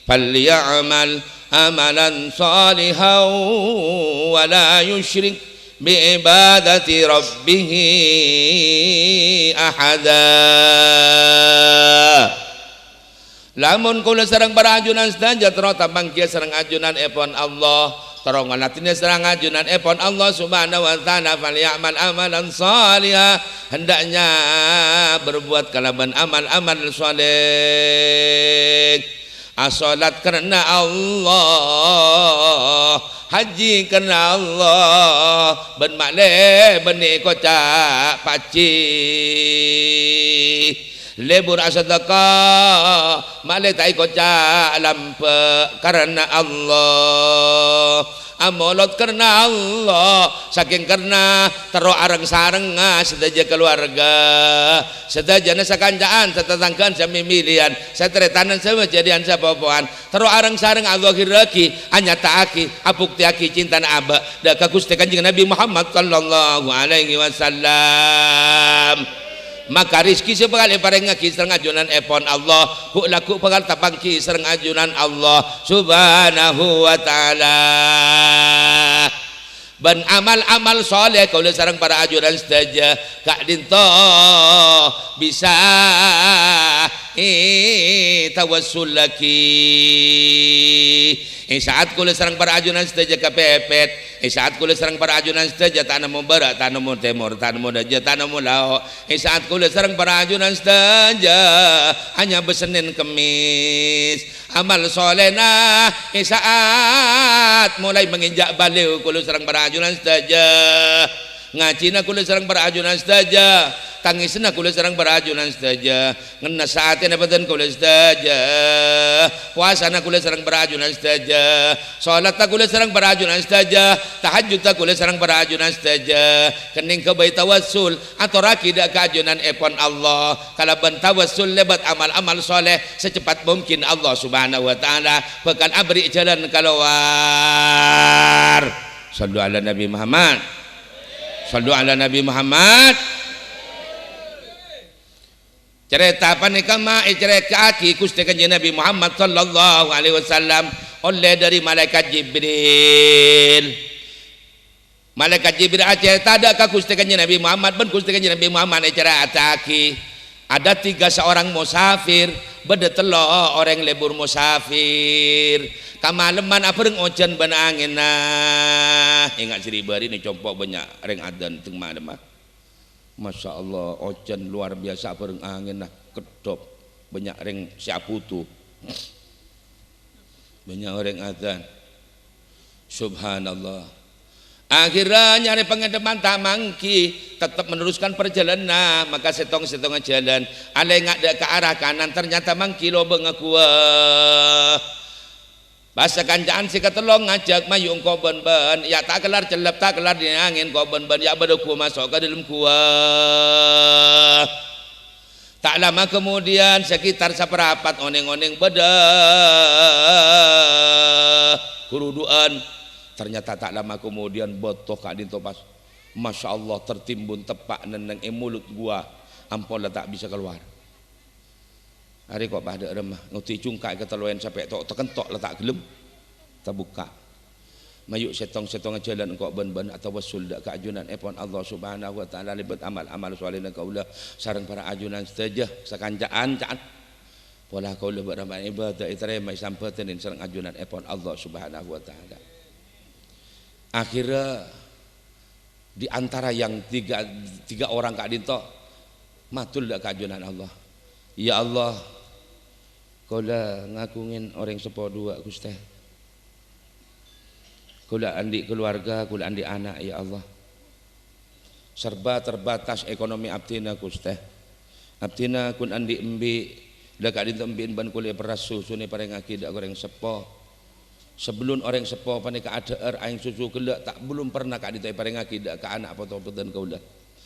falyamal amalan salihan wa la yusyrik bi'ibadati rabbih ahada. Lamun kula sareng para ajunan sedaya terus tabang kieu sareng ajunan epon Allah terongan latine sareng ajunan epon Allah subhanahu wa ta'ala falyamal amalan salihah hendaknya berbuat kalaban amal-amal saleh. As-salat karena Allah, haji karena Allah, ben makle beni kocak paci lebur asadaka makle tai kocak lampe karena Allah. Amolot karena Allah saking karena tero areng sareng sedaja keluarga sedaja nasa kancaan setetanggaan samimilian setretanan samajadian sapopoan tero areng sareng Allah hiraki anyataaki apuktiaki cinta aba da kagusti Kanjeng Nabi Muhammad sallallahu alaihi wasallam. Maka rizki sebekali pareng ngaki sereng ajunan epon Allah ku laku bakal tapangki sereng ajunan Allah subhanahu wa ta'ala. ban amal-amal soleh kalau sarang para ajuran saja kak dinto bisa tawassul laki saat kula sarang para ajunan saja kepepet saat kula sarang para ajunan saja tanamu barat tanamu timur tanamu daja tanamu lao saat kula sarang para ajunan saja hanya besenin kemis amal solena saat mulai menginjak balik kula sarang para ajunan saja ngacina kula sarang para ajunan saja tangisna kula sarang para ajunan saja ngena saatin abadan kula saja puasana kula sarang para ajunan saja salat kula sarang para ajunan saja tahajud kula sarang para ajunan saja kening ke bait tawassul atau rakidah ke ajunan epon Allah kalaban tawassul lebat amal-amal soleh secepat mungkin Allah subhanahu wa ta'ala bakal abri jalan keluar. Sallu ala Nabi Muhammad, sallu ala Nabi Muhammad. cerita panika ma cerita aki Gusti Kanjeng Nabi Muhammad sallallahu alaihi wasallam oleh dari malaikat Jibril. Malaikat Jibril cerita ada ka Gusti Kanjeng Nabi Muhammad ben Gusti Kanjeng Nabi Muhammad cerita aki ada 3 seorang musafir beda telo orang lebur musafir kamaleman apereng ojan ben angin nah ingat Sribari ni compok banyak reng adan teng malam. Masya Allah ojan luar biasa apereng angin nah kedop banyak reng siaputu banyak orang adan subhanallah. Akhirnya nyari pengedeman tak mangki tetap meneruskan perjalanan maka setong-setong jalan ale ngak ke arah kanan ternyata mangki lo bengakua bahasa kanjaan si ketelong ngajak mayung kau ben-ben ya tak kelar celep tak kelar di angin kau ben-ben ya berdoku masuk ke dalam kuah. Tak lama kemudian sekitar seperapat oneng-oneng beda kuruduan. Ternyata tak lama kemudian botoh kak dintopas. Masya Allah tertimbun tepak neneng mulut gua ampun lah tak bisa keluar. Hari kok pada remah nguti cungkai keteluan sampai tok tekentok lah tak gelem terbuka. Mayuk setong-setong jalan kok ben-ben atau wasul dak keajunan epon Allah Subhanahu wa taala libat amal-amal salihna kaulah sareng para ajunan saja sakanjaan caan. Pola kaulah beramal ibadah iterema sampaten sareng ajunan epon Allah Subhanahu wa taala. Akhirnya di antara yang tiga orang kak dinto matul dak kajunan Allah. Ya Allah, kaulah ngakungin orang sepo dua Gusti. Kaulah andi keluarga, kaulah andi anak ya Allah. Serba terbatas ekonomi abdina Gusti. Abdina kun andi embi dak kak dinto embin ban kuliah beras susu ni pareng akidah goreng sepo. Sebelum orang sepo panika ada aing susu kelak tak belum pernah kak ditoi pareng akidah ke anak foto-fotoan kaulah.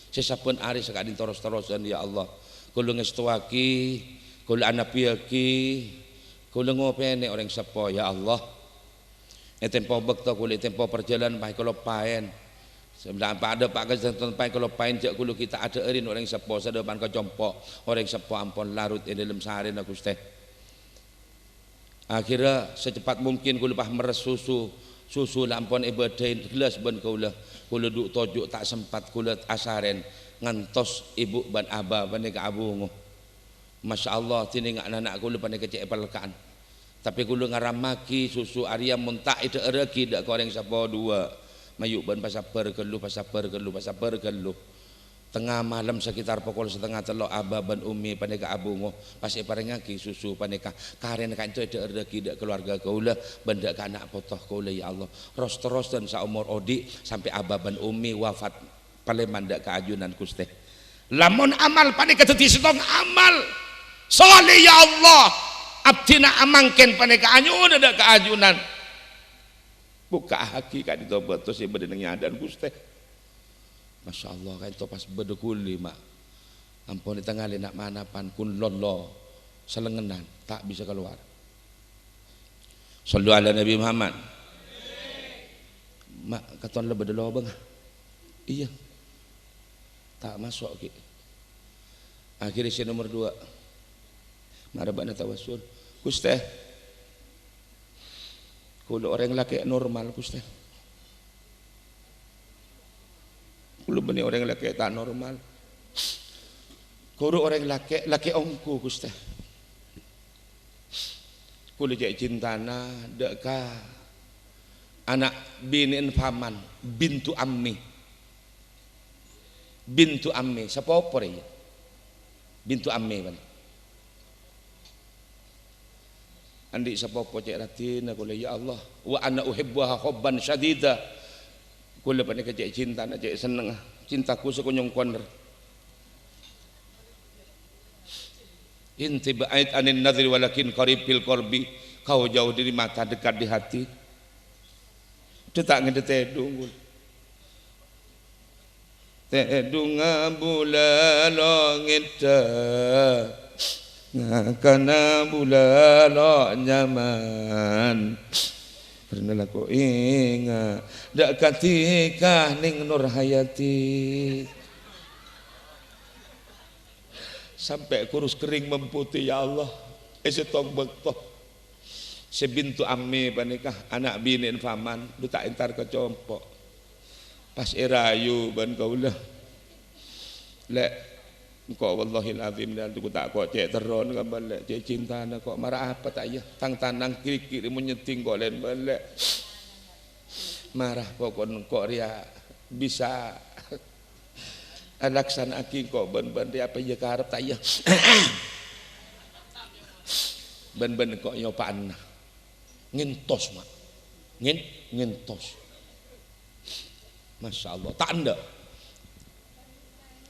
Sesapun hari sekadin terus-terusan ya Allah. Kula ngestuaki, kula anak piaki, kula ngopene orang sepo ya Allah. Tempo bekto kula tempo perjalanan pai kula paen. Sebenarnya ada pak kesentuhan pai kula paen jak kula kita ada erin orang sepo sedepan ke jompok orang sepo ampun larut di dalam sehari nak Gusti. Akhirnya secepat mungkin kula pah meres susu lampon ibadain gelas ban kula duk tojuk tak sempat kula asaren ngantos ibu ban aba panika abungu. Masya Allah tining anak kula panika cek pelkaan tapi kula ngaramaki susu Arya muntak itu rezeki dak koreng sapa dua mayuk ban pasaper geluh tengah malam sekitar pukul 2:30 aba ban umi panika abungo pasti parengaki susu panika karen kan itu ada rezeki dak keluarga kaula benda ka anak potoh kaula ya Allah ros dan saumur odi sampai aba ban umi wafat paleman dak keajunan Gusti lamun amal panika teti setong amal saleh ya Allah abdina amangken panika anyun dak keajunan buka haki ka ditobat terus ibadah nyadan Gusti. Masya Allah kan itu pas bedekuli mak ampun di tengah nak manapan kun lolo selengenan tak bisa keluar. Sallu ala Nabi Muhammad. Mak katon lebih dulu bang. Iya tak masuk ki. Akhirnya si nomor 2 marabana tawassul Gusti kulo orang laki normal Gusti. Kulo bani orang laki tak normal. Kulo orang laki ongku Gusti. Kulo jek cintana deka anak binin paman bintu ammi sapa opor ya bintu ammi ban andi sapa opo cek ratina kulo ya Allah wa ana uhibbuha hubban syadida kulo panika cek cinta cek seneng cintaku sekonyong koner inti ba'id anin nadhri walakin qarib fil qalbi kau jauh dari mata dekat di hati detak ngedetedung tedung bulan langit ngakana bulan nyaman pernah aku ingat dak katika ning nur hayati sampai kurus kering memutih ya Allah. Setong bekto sebintu ammi panikah anak binin faman du tak entar ke compok pas irayu ban kaulah lek engko wallahil azim dan tu tak kok cek teron kan balik cek cinta na kok marah apa tak ya tang tanang kiri-kiri menyeting kok len balik marah pokon kok ria bisa alaksana aki kok ban dia apa ya karep tak ya ben kok nyopaan ngentos mak ngentos Masya Allah tanda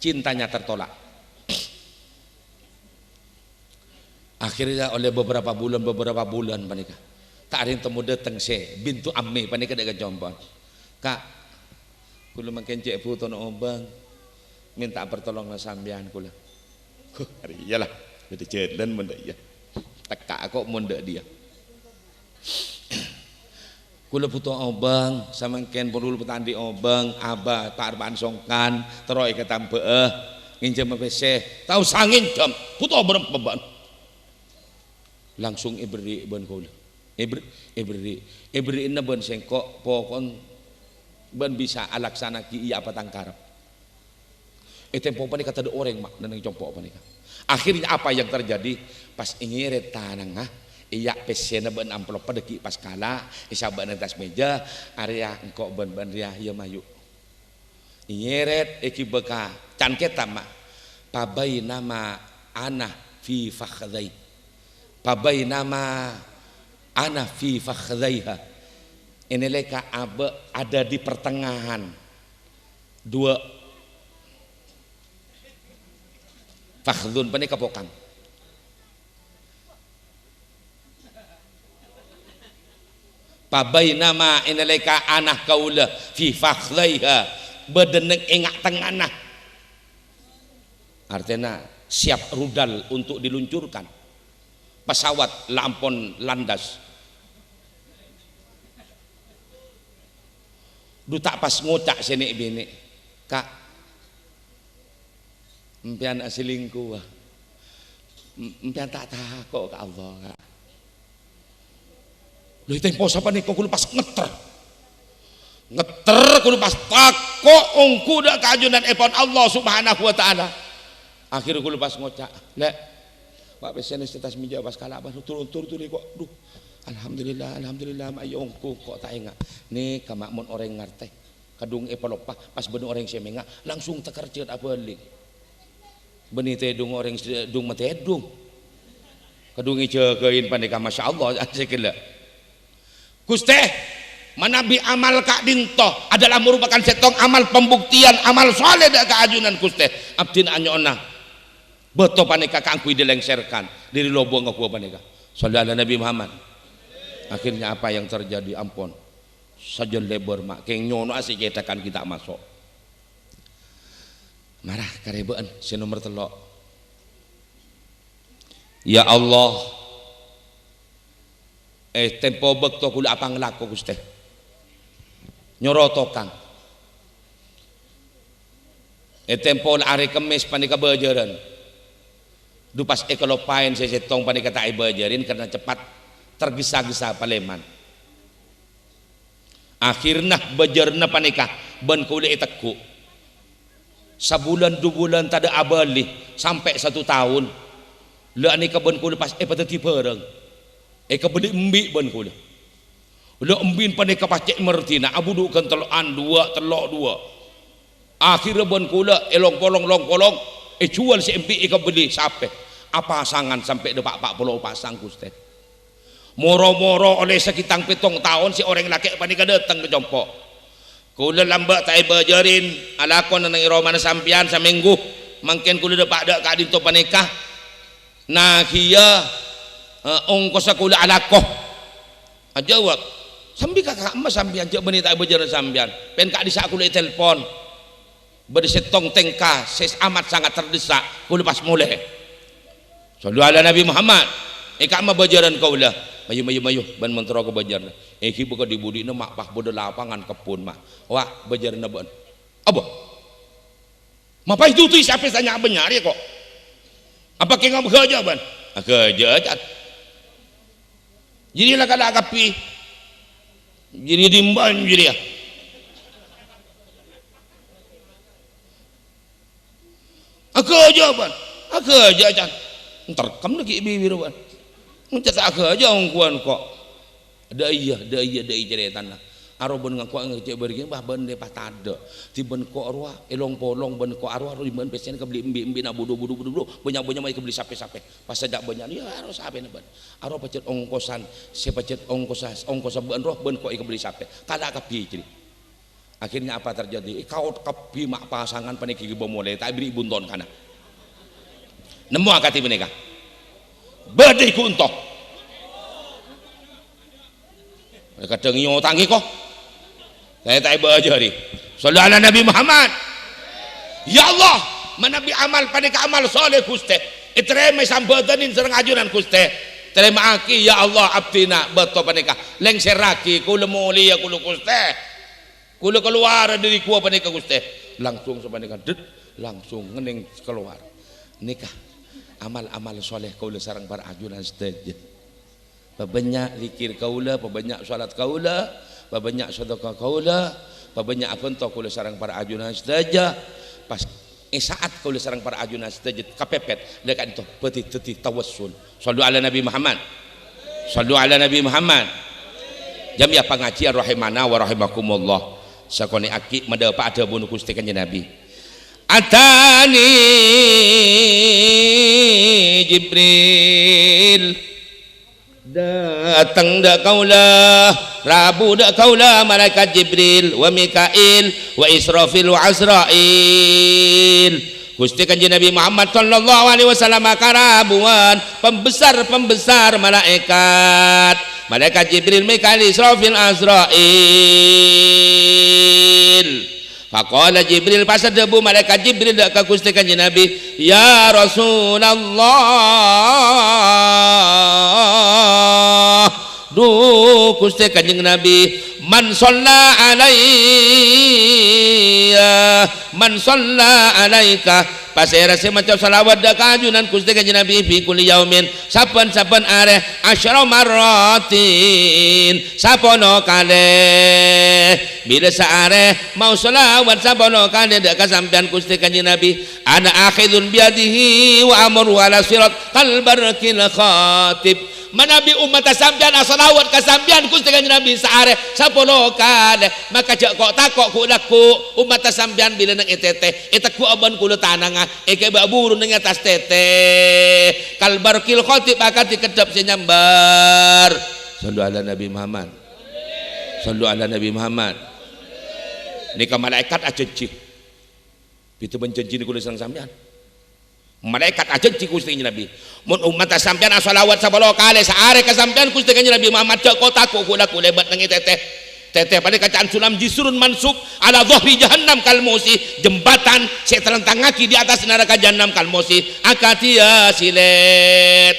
cintanya tertolak. Akhirnya oleh beberapa bulan panika tak ada yang temu datang se bintu amme panika dekat jombang kak kula makin cek foto no obang minta pertolongan sampean kula hari iyalah jadi jalan benda iya teka kok mondek dia kula puto obang sama ken perlu petandi obang abah tak arbaan songkan teroi ketam beeh nginjem pese tahu sangin jam puto berempat beban langsung ibri ban kula ibri inna ban sengkok pokon ban bisa alaksana ki iya apa tangkarap tempo panika tadi orang mak dan compok panika akhirnya apa yang terjadi pas ingin tanang iya pesena ban amplop padeki pas kala isaban atas meja area engkau ban ria ya mayu ingeret eki beka can kita mak pabai nama ana fi fakhdai pabai nama ana fi fakhdaiha ini leka ada di pertengahan dua fakhdun panika pokang pabai nama ini leka anah kaula fi fakhdaiha bedeneng engak tengana artinya siap rudal untuk diluncurkan pesawat lampon landas dutak pas ngocak sini bini kak empian asilingku empian tak takut ke Allah kak lu tempo sapa nih kok pas ngeter kudu pas takut ongku dak kajunan epon Allah subhanahu wa ta'ala akhirnya kudu pas ngocak lek Pak pesen setas meja pas kala apa turun kok duh alhamdulillah mayongku kok tak ingat nih kamakmun orang ngerti kadung epalopah pas bener orang semenga langsung tekerjet apa ling benih tedung orang dung matedung kadung ijegein panika Masya Allah sekila Guste manabi amal kak dinto adalah merupakan setong amal pembuktian amal soleh dak keajunan Guste abdin anyona beto panika kangkui dilengserkan dari lobong aku panika sallallahu Nabi Muhammad akhirnya apa yang terjadi ampun saja lebar mak keng nyono asik kitakan kita masuk marah karebaan si nomor telok ya Allah tempo bekto kula apa ngelaku Gusti nyoroto kang tempo hari kemis panika bejaran dupas ekolopain saya setong panika tak ibajarin karena cepat tergesa-gesa Paleman akhirnya bejarna panika ban kule iteku sebulan 2 bulan tada abali sampai 1 tahun le anika ban kule pas pateti pereng kebeli embi ban kule le embin panika pacek mertina abudukan telokan 2 telok 2 akhirnya ban kule long polong jual si empi kebeli sampai apa pasangan sampai depak 40 pasang Gusti moro-moro oleh sekitar 7 tahun si orang laki panika datang ke jompok kula lambat tak bajarin alakon nang iromana sampian saminggu mangken kula depak dak ka dinto panika nah kieu ongkos kula alakoh ajawab sambi kakak emas sampian cek benih tak bajaran sampian pen kak disa kula telepon bersetong tengka ses amat sangat terdesak kula pas mulai sallallahu ala Nabi Muhammad kak mah bajaran kaula mayu ban mentero ke bajaran ki buka dibudina mak pah bodo lapangan kebun mah wah bajaran ban apa mapa itu siapa tanya benar ya kok apa ke ngam kerja ban kerja cat jadi lah kada kapi jadi dimban jadi ya kerja ban kerja cat terkam lagi bibir ban ncat kerja ongkuan kok daya cerita lah arobon ngaku ngecek bergin bah ben de patada ti ben ko arwah elong polong ben ko arwah ro ben pesen ke beli embi na budu banyak mai ke beli sape pas sajak banyak ya harus sape na ben arwah pacet ongkosan se pacet ongkos ben roh ben ko ke beli sape kada ka piye akhirnya apa terjadi kau kepi mak pasangan paniki bomole tak beri bunton kana nemu akati menika badai kuntok kadang nyo tangi kok saya tak baca ni sallallahu alaihi Nabi Muhammad ya Allah manabi amal pada amal soleh Gusti terima sambatanin serang ajunan Gusti terima aki ya Allah abdina beto panika lengseraki kula mulia kula Gusti kula keluar dari kuah panika Gusti langsung sepanika langsung ngening keluar nikah amal-amal soleh kula sareng para ajunan sedaja banyak zikir kaula banyak salat kaula banyak sedekah kaula banyak apa entah kaula sareng para ajunan sedaja pas saat kaula sareng para ajunan sedaja kapepet dekat itu peti tawassul sallu ala Nabi Muhammad sallu ala Nabi Muhammad jamiah pengajian rahimana wa rahimakumullah sakone aki mada pak ada bunuh Gusti Kanjeng Nabi atani Jibril datang dak kaulah Rabu dak kaulah malaikat Jibril wa Mikail wa Israfil wa Azrail Gusti Kanjeng Nabi Muhammad sallallahu alaihi wasallam karabuan pembesar malaikat Jibril Mikail Israfil Azrail faqala Jibril pas debu malaikat Jibril dak ka Gusti Kanjeng Nabi ya Rasulullah duh Gusti Kanjeng Nabi man shalla alaika pasera semacam salawat dak kajunan Gusti Kanjeng Nabi fi kulli yaumin saben-saben are asyara marratin sapono kale bila saare mau salawat sapono kale dak kasampean Gusti Kanjeng Nabi ana akhidun biadihi wa amru ala sirat qalbarkil khatib manabi umat sampean salawat kasampean Gusti Kanjeng Nabi saare sapono kale maka jak kok takok ku laku umat sampean bila nang etete etaku aban kula tanang eke baburu nang atas tete kalbarkil khatib akan dikedap senyambar sallu ala Nabi Muhammad sallu ala Nabi Muhammad nika malaikat ajenci pitu benjenci kula sang sampean malaikat ajenci Gusti Nabi mun umat sampean salawat sabalo kali saare ka sampean Gusti Nabi Muhammad jak kotaku kula lebat nang teteh pada kacaan sulam jisurun mansub ala dhahri jahannam kalmosi jembatan saya terentangaki di atas neraka jahannam kalmosi akatia silet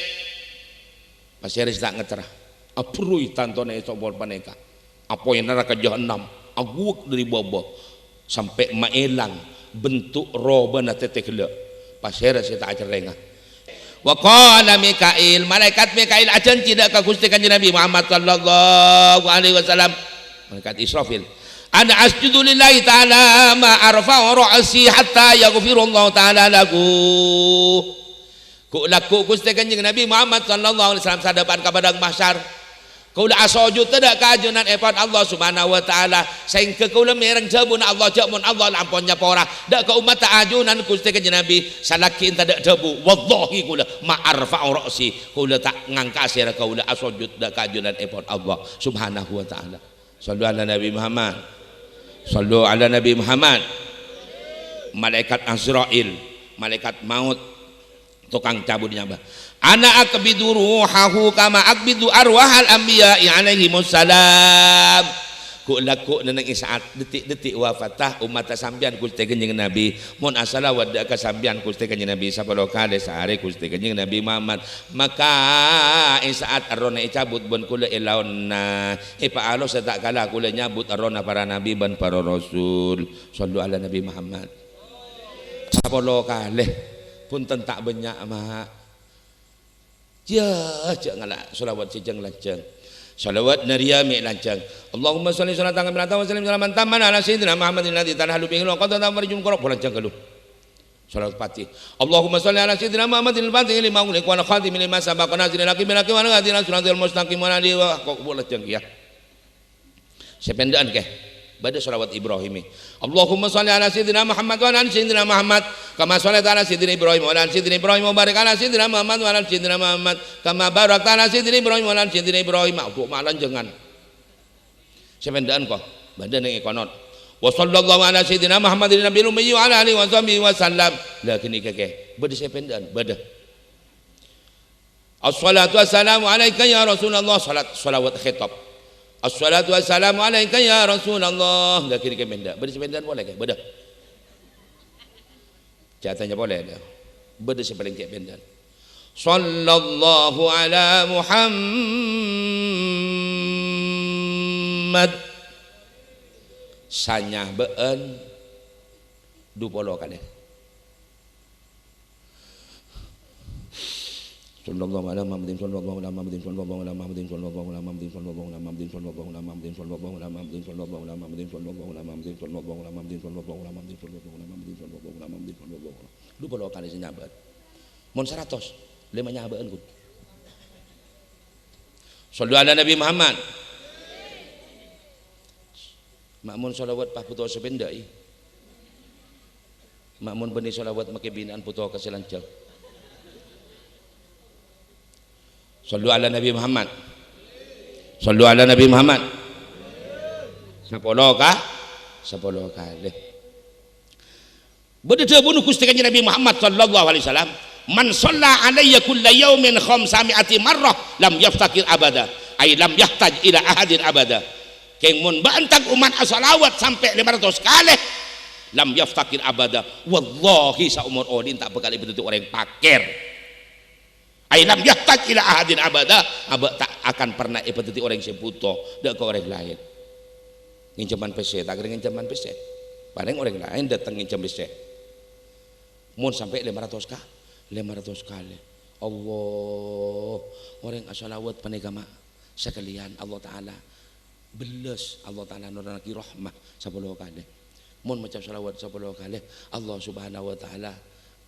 masih harus tak ngecerah aprui tantone sobor paneka apa yang neraka jahannam aguak dari bawah sampai maelang bentuk robana teteh gela pasir saya tak acerengah wa qala Mikail malaikat Mikail ajan tidak ka Gusti Kanjeng Nabi Muhammad sallallahu alaihi wasallam malaikat Israfil ana asjudu lillahi ta'ala ma arfa'u ra'si hatta yaghfirullahu ta'ala lagu ku laku Gusti Kanjeng Nabi Muhammad sallallahu alaihi wasallam sadapan ka padang mahsyar kaula asujud tidak kajunan epan Allah subhanahu wa ta'ala sehingga kaula mereng jabun Allah jamun Allah lamponnya pora dak ka umat ajunan Gusti Kanjeng Nabi salakin tidak debu wallahi kaula ma arfa'u ra'si kaula tak ngangka sira kaula asujud dak kajunan epan Allah subhanahu wa ta'ala sallu ala Nabi Muhammad sallu ala Nabi Muhammad malaikat Azrail malaikat maut tukang cabut nyabah ana akbidu ruhahu kama akbidu arwahal anbiya alaihimus salam ku laku neneng isaat detik-detik wafatah umat sampean Gusti Kanjeng Nabi mun asalawat dak ka sampean Gusti Kanjeng Nabi sapalo kale saare Gusti Kanjeng Nabi Muhammad maka isaat arona cabut ben kula ilauna paalo sa tak kala kula nyabut arona para nabi ban para rasul sallu ala Nabi Muhammad sapalo kale punten tak banyak mah ya jangan ngalak selawat sejeng lancang salawat naria mi lancang Allahumma sholli sholatan kamilatan wa sallim salaman tamman ala sayyidina Muhammadin alladzi tanhalu bihi qad tamarjum qarab lancang kalu salawat fatih Allahumma sholli ala sayyidina Muhammadin al-fatih lima ulik wa khatim lima sabaqa nazil laki bil laki wa hadina suratul mustaqim wa ali wa qul lancang ya sependaan ke pada salawat Ibrahimi Allahumma sholli ala sayyidina Muhammad wa ala sayyidina Muhammad kama shallaita ala sayyidina Ibrahim wa ala sayyidina Ibrahim wa barik ala sayyidina Muhammad wa ala sayyidina Muhammad kama barakta ala sayyidina Ibrahim wa ala sayyidina Ibrahim untuk malan jangan sependaan kok badan yang ikonot wa sallallahu ala sayyidina Muhammadin nabiyil ummi wa ala alihi wa sahbihi wa sallam lah kini keke bada sependaan bada as-salatu wassalamu alaika ya Rasulullah salawat khitab as-salatu wassalamu alaika ya Rasulullah enggak kiri ke benda bersependaan boleh ke beda jatanya boleh dah beda sepaling ke benda sallallahu ala Muhammad sanyah beun 20 kali sallallahu alaihi Muhammadin sallallahu alaihi Muhammadin sallallahu alaihi Muhammadin sallallahu alaihi Muhammadin sallallahu alaihi Muhammadin sallallahu alaihi Muhammadin sallallahu alaihi Muhammadin sallallahu alaihi Muhammadin sallallahu alaihi Muhammadin sallallahu alaihi Muhammadin sallallahu alaihi Muhammadin sallallahu alaihi Muhammadin sallallahu alaihi Muhammadin sallallahu alaihi 20 kali senyabat mun 100 lima nyabaeun ku sallu ala Nabi Muhammad makmun salawat pah puto sependai makmun benih salawat make binaan puto kaselancang sallu ala Nabi Muhammad sallu ala Nabi Muhammad 10 kali beda bunuh Gusti Kanjeng Nabi Muhammad sallallahu alaihi wasallam man shalla alayya kulla yaumin 500 marrah lam yaftakir abada ay lam yahtaj ila ahadin abada keng mun bantag umat asalawat sampai 500 kali lam yaftakir abada wallahi saumur odin tak bakal itu orang pakir ay lam yahtaj ila ahadin abada tak akan pernah ipetiti orang seputo dak ke orang lain nginceman PC tak kira nginceman PC paling orang lain datang ngincem PC mun sampai 500 kali Allah orang asalawat panegama sekalian Allah Ta'ala beles Allah Ta'ala nuraki rahmah 10 kali mun maca salawat 10 kali Allah Subhanahu wa Ta'ala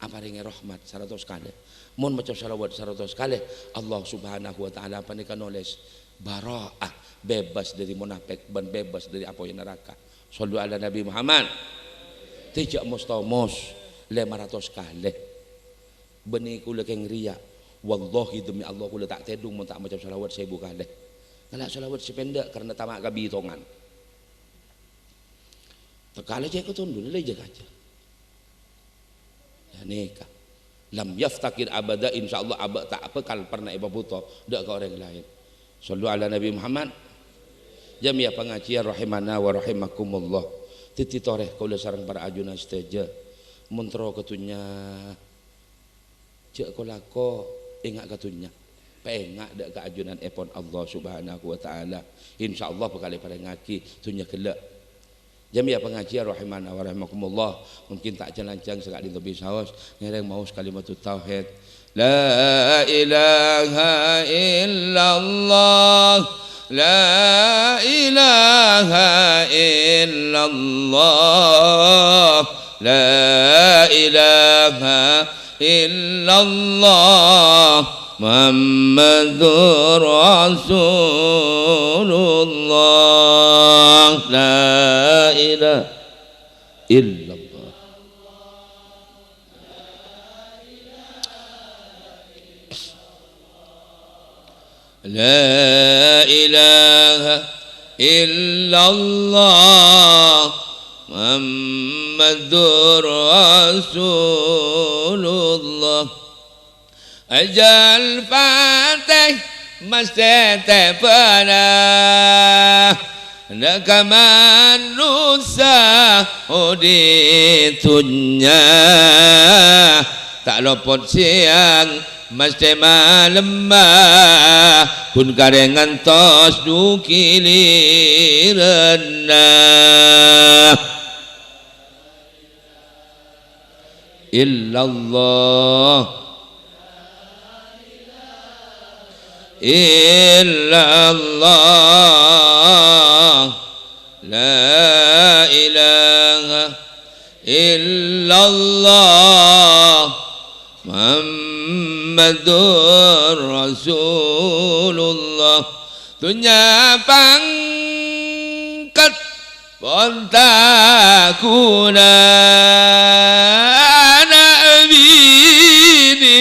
aparinge rahmat 100 kali mun maca salawat 100 kali Allah Subhanahu wa Ta'ala panika nulis baraah bebas dari munafik dan bebas dari apoy neraka sallu ala Nabi Muhammad tidak mustamos 500 kali benih kula keng riya wallahi demi Allah kula tak tedung mun tak maca salawat 1000 kali kalau salawat sependek karena tamak kabitongan tekale cek ketundul le jaga aja ya nikah lam yaftakir abada insyaallah abad tak bekal pernah ibu buto dak ke orang lain sallu ala Nabi Muhammad jamiah pengajian rahimana wa rahimakumullah titi toreh kula sareng para ajuna seteja muntro ketunya cek kolako ingat ketunya pengak dak keajunan epon Allah Subhanahu wa Ta'ala insyaallah bekali pada ngaki tunya kelak jamiah pengajian rahimana wa rahimakumullah mungkin tak jelancang sekali lebih saos ngereng mau kalimatut tauhid la ilaha illallah la ilaha illallah la ilaha illallah Muhammadur Rasulullah la ilaha illallah la ilaha illallah Muhammadur Rasulullah Ajal Fatih Mastetefana Nakamanusa Uditunya Tak lopot siang Mesti malam Kun karengan tos dukilirana illallah illallah la ilaha illallah Muhammadur Rasulullah dunya pangkat pontakuna nabini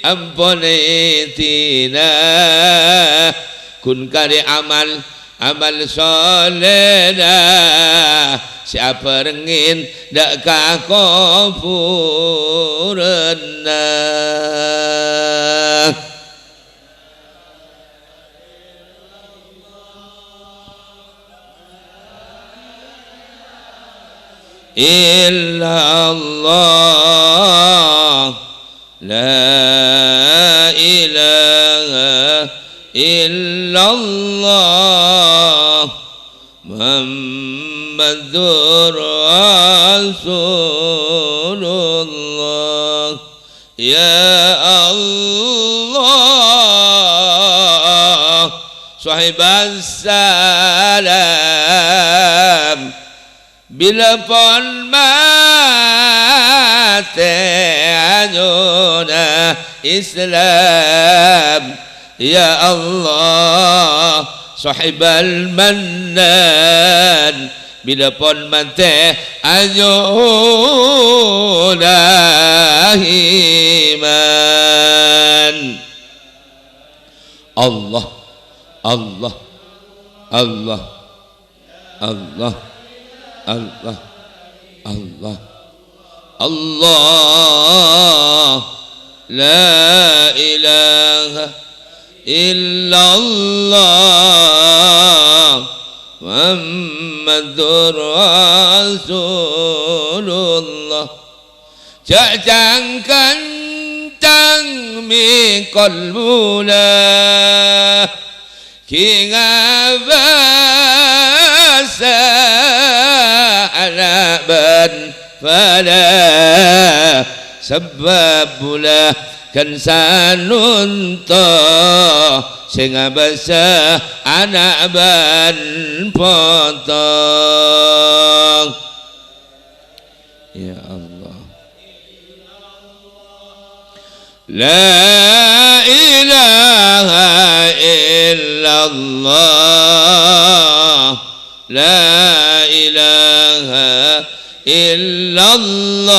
ampunitina kun kari amal solena siapa rengin dak kakopurna illallah la ilaha illallah Muhammadur Rasulullah ya Allah sahibas salam bila pon mate anyuna Islam ya Allah sahibal mannan bila pon mate anyuna iman Allah Allah Allah Allah Allah Allah Allah la ilaha illallah Muhammadur Rasulullah jajangkan tang mi qalbuna kingabasa anaban fala sebabula kan sanunta sing abasa anak ban potong ya Allah la ilaha illallah la ilaha illallah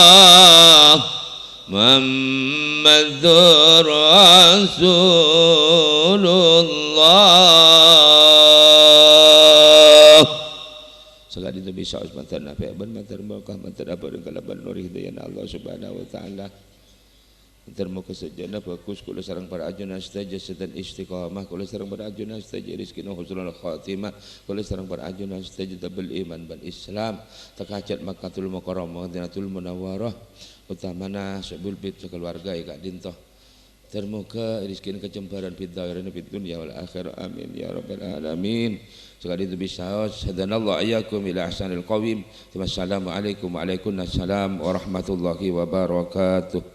Muhammadur Rasulullah segala itu bisa usmatan nafi aban matar barakah matar apa dan kalaban nur hidayah Allah subhanahu wa ta'ala termuka sejana bagus kula sareng para ajuna saja sedan istiqamah kula sareng para ajuna saja rizkina husnul khatimah kula sareng para ajuna saja tabel iman ban Islam takajat Makkatul Mukarramah Madinatul Munawwarah utamana sabul bait keluarga kak dintoh termuka rizkina kecembaran fid dhahirina fid dunya wal akhirah amin ya rabbal alamin sekali itu bisa sadanallahu ayyakum ila ahsanil qawim wassalamu alaikum wa alaikumussalam warahmatullahi wabarakatuh.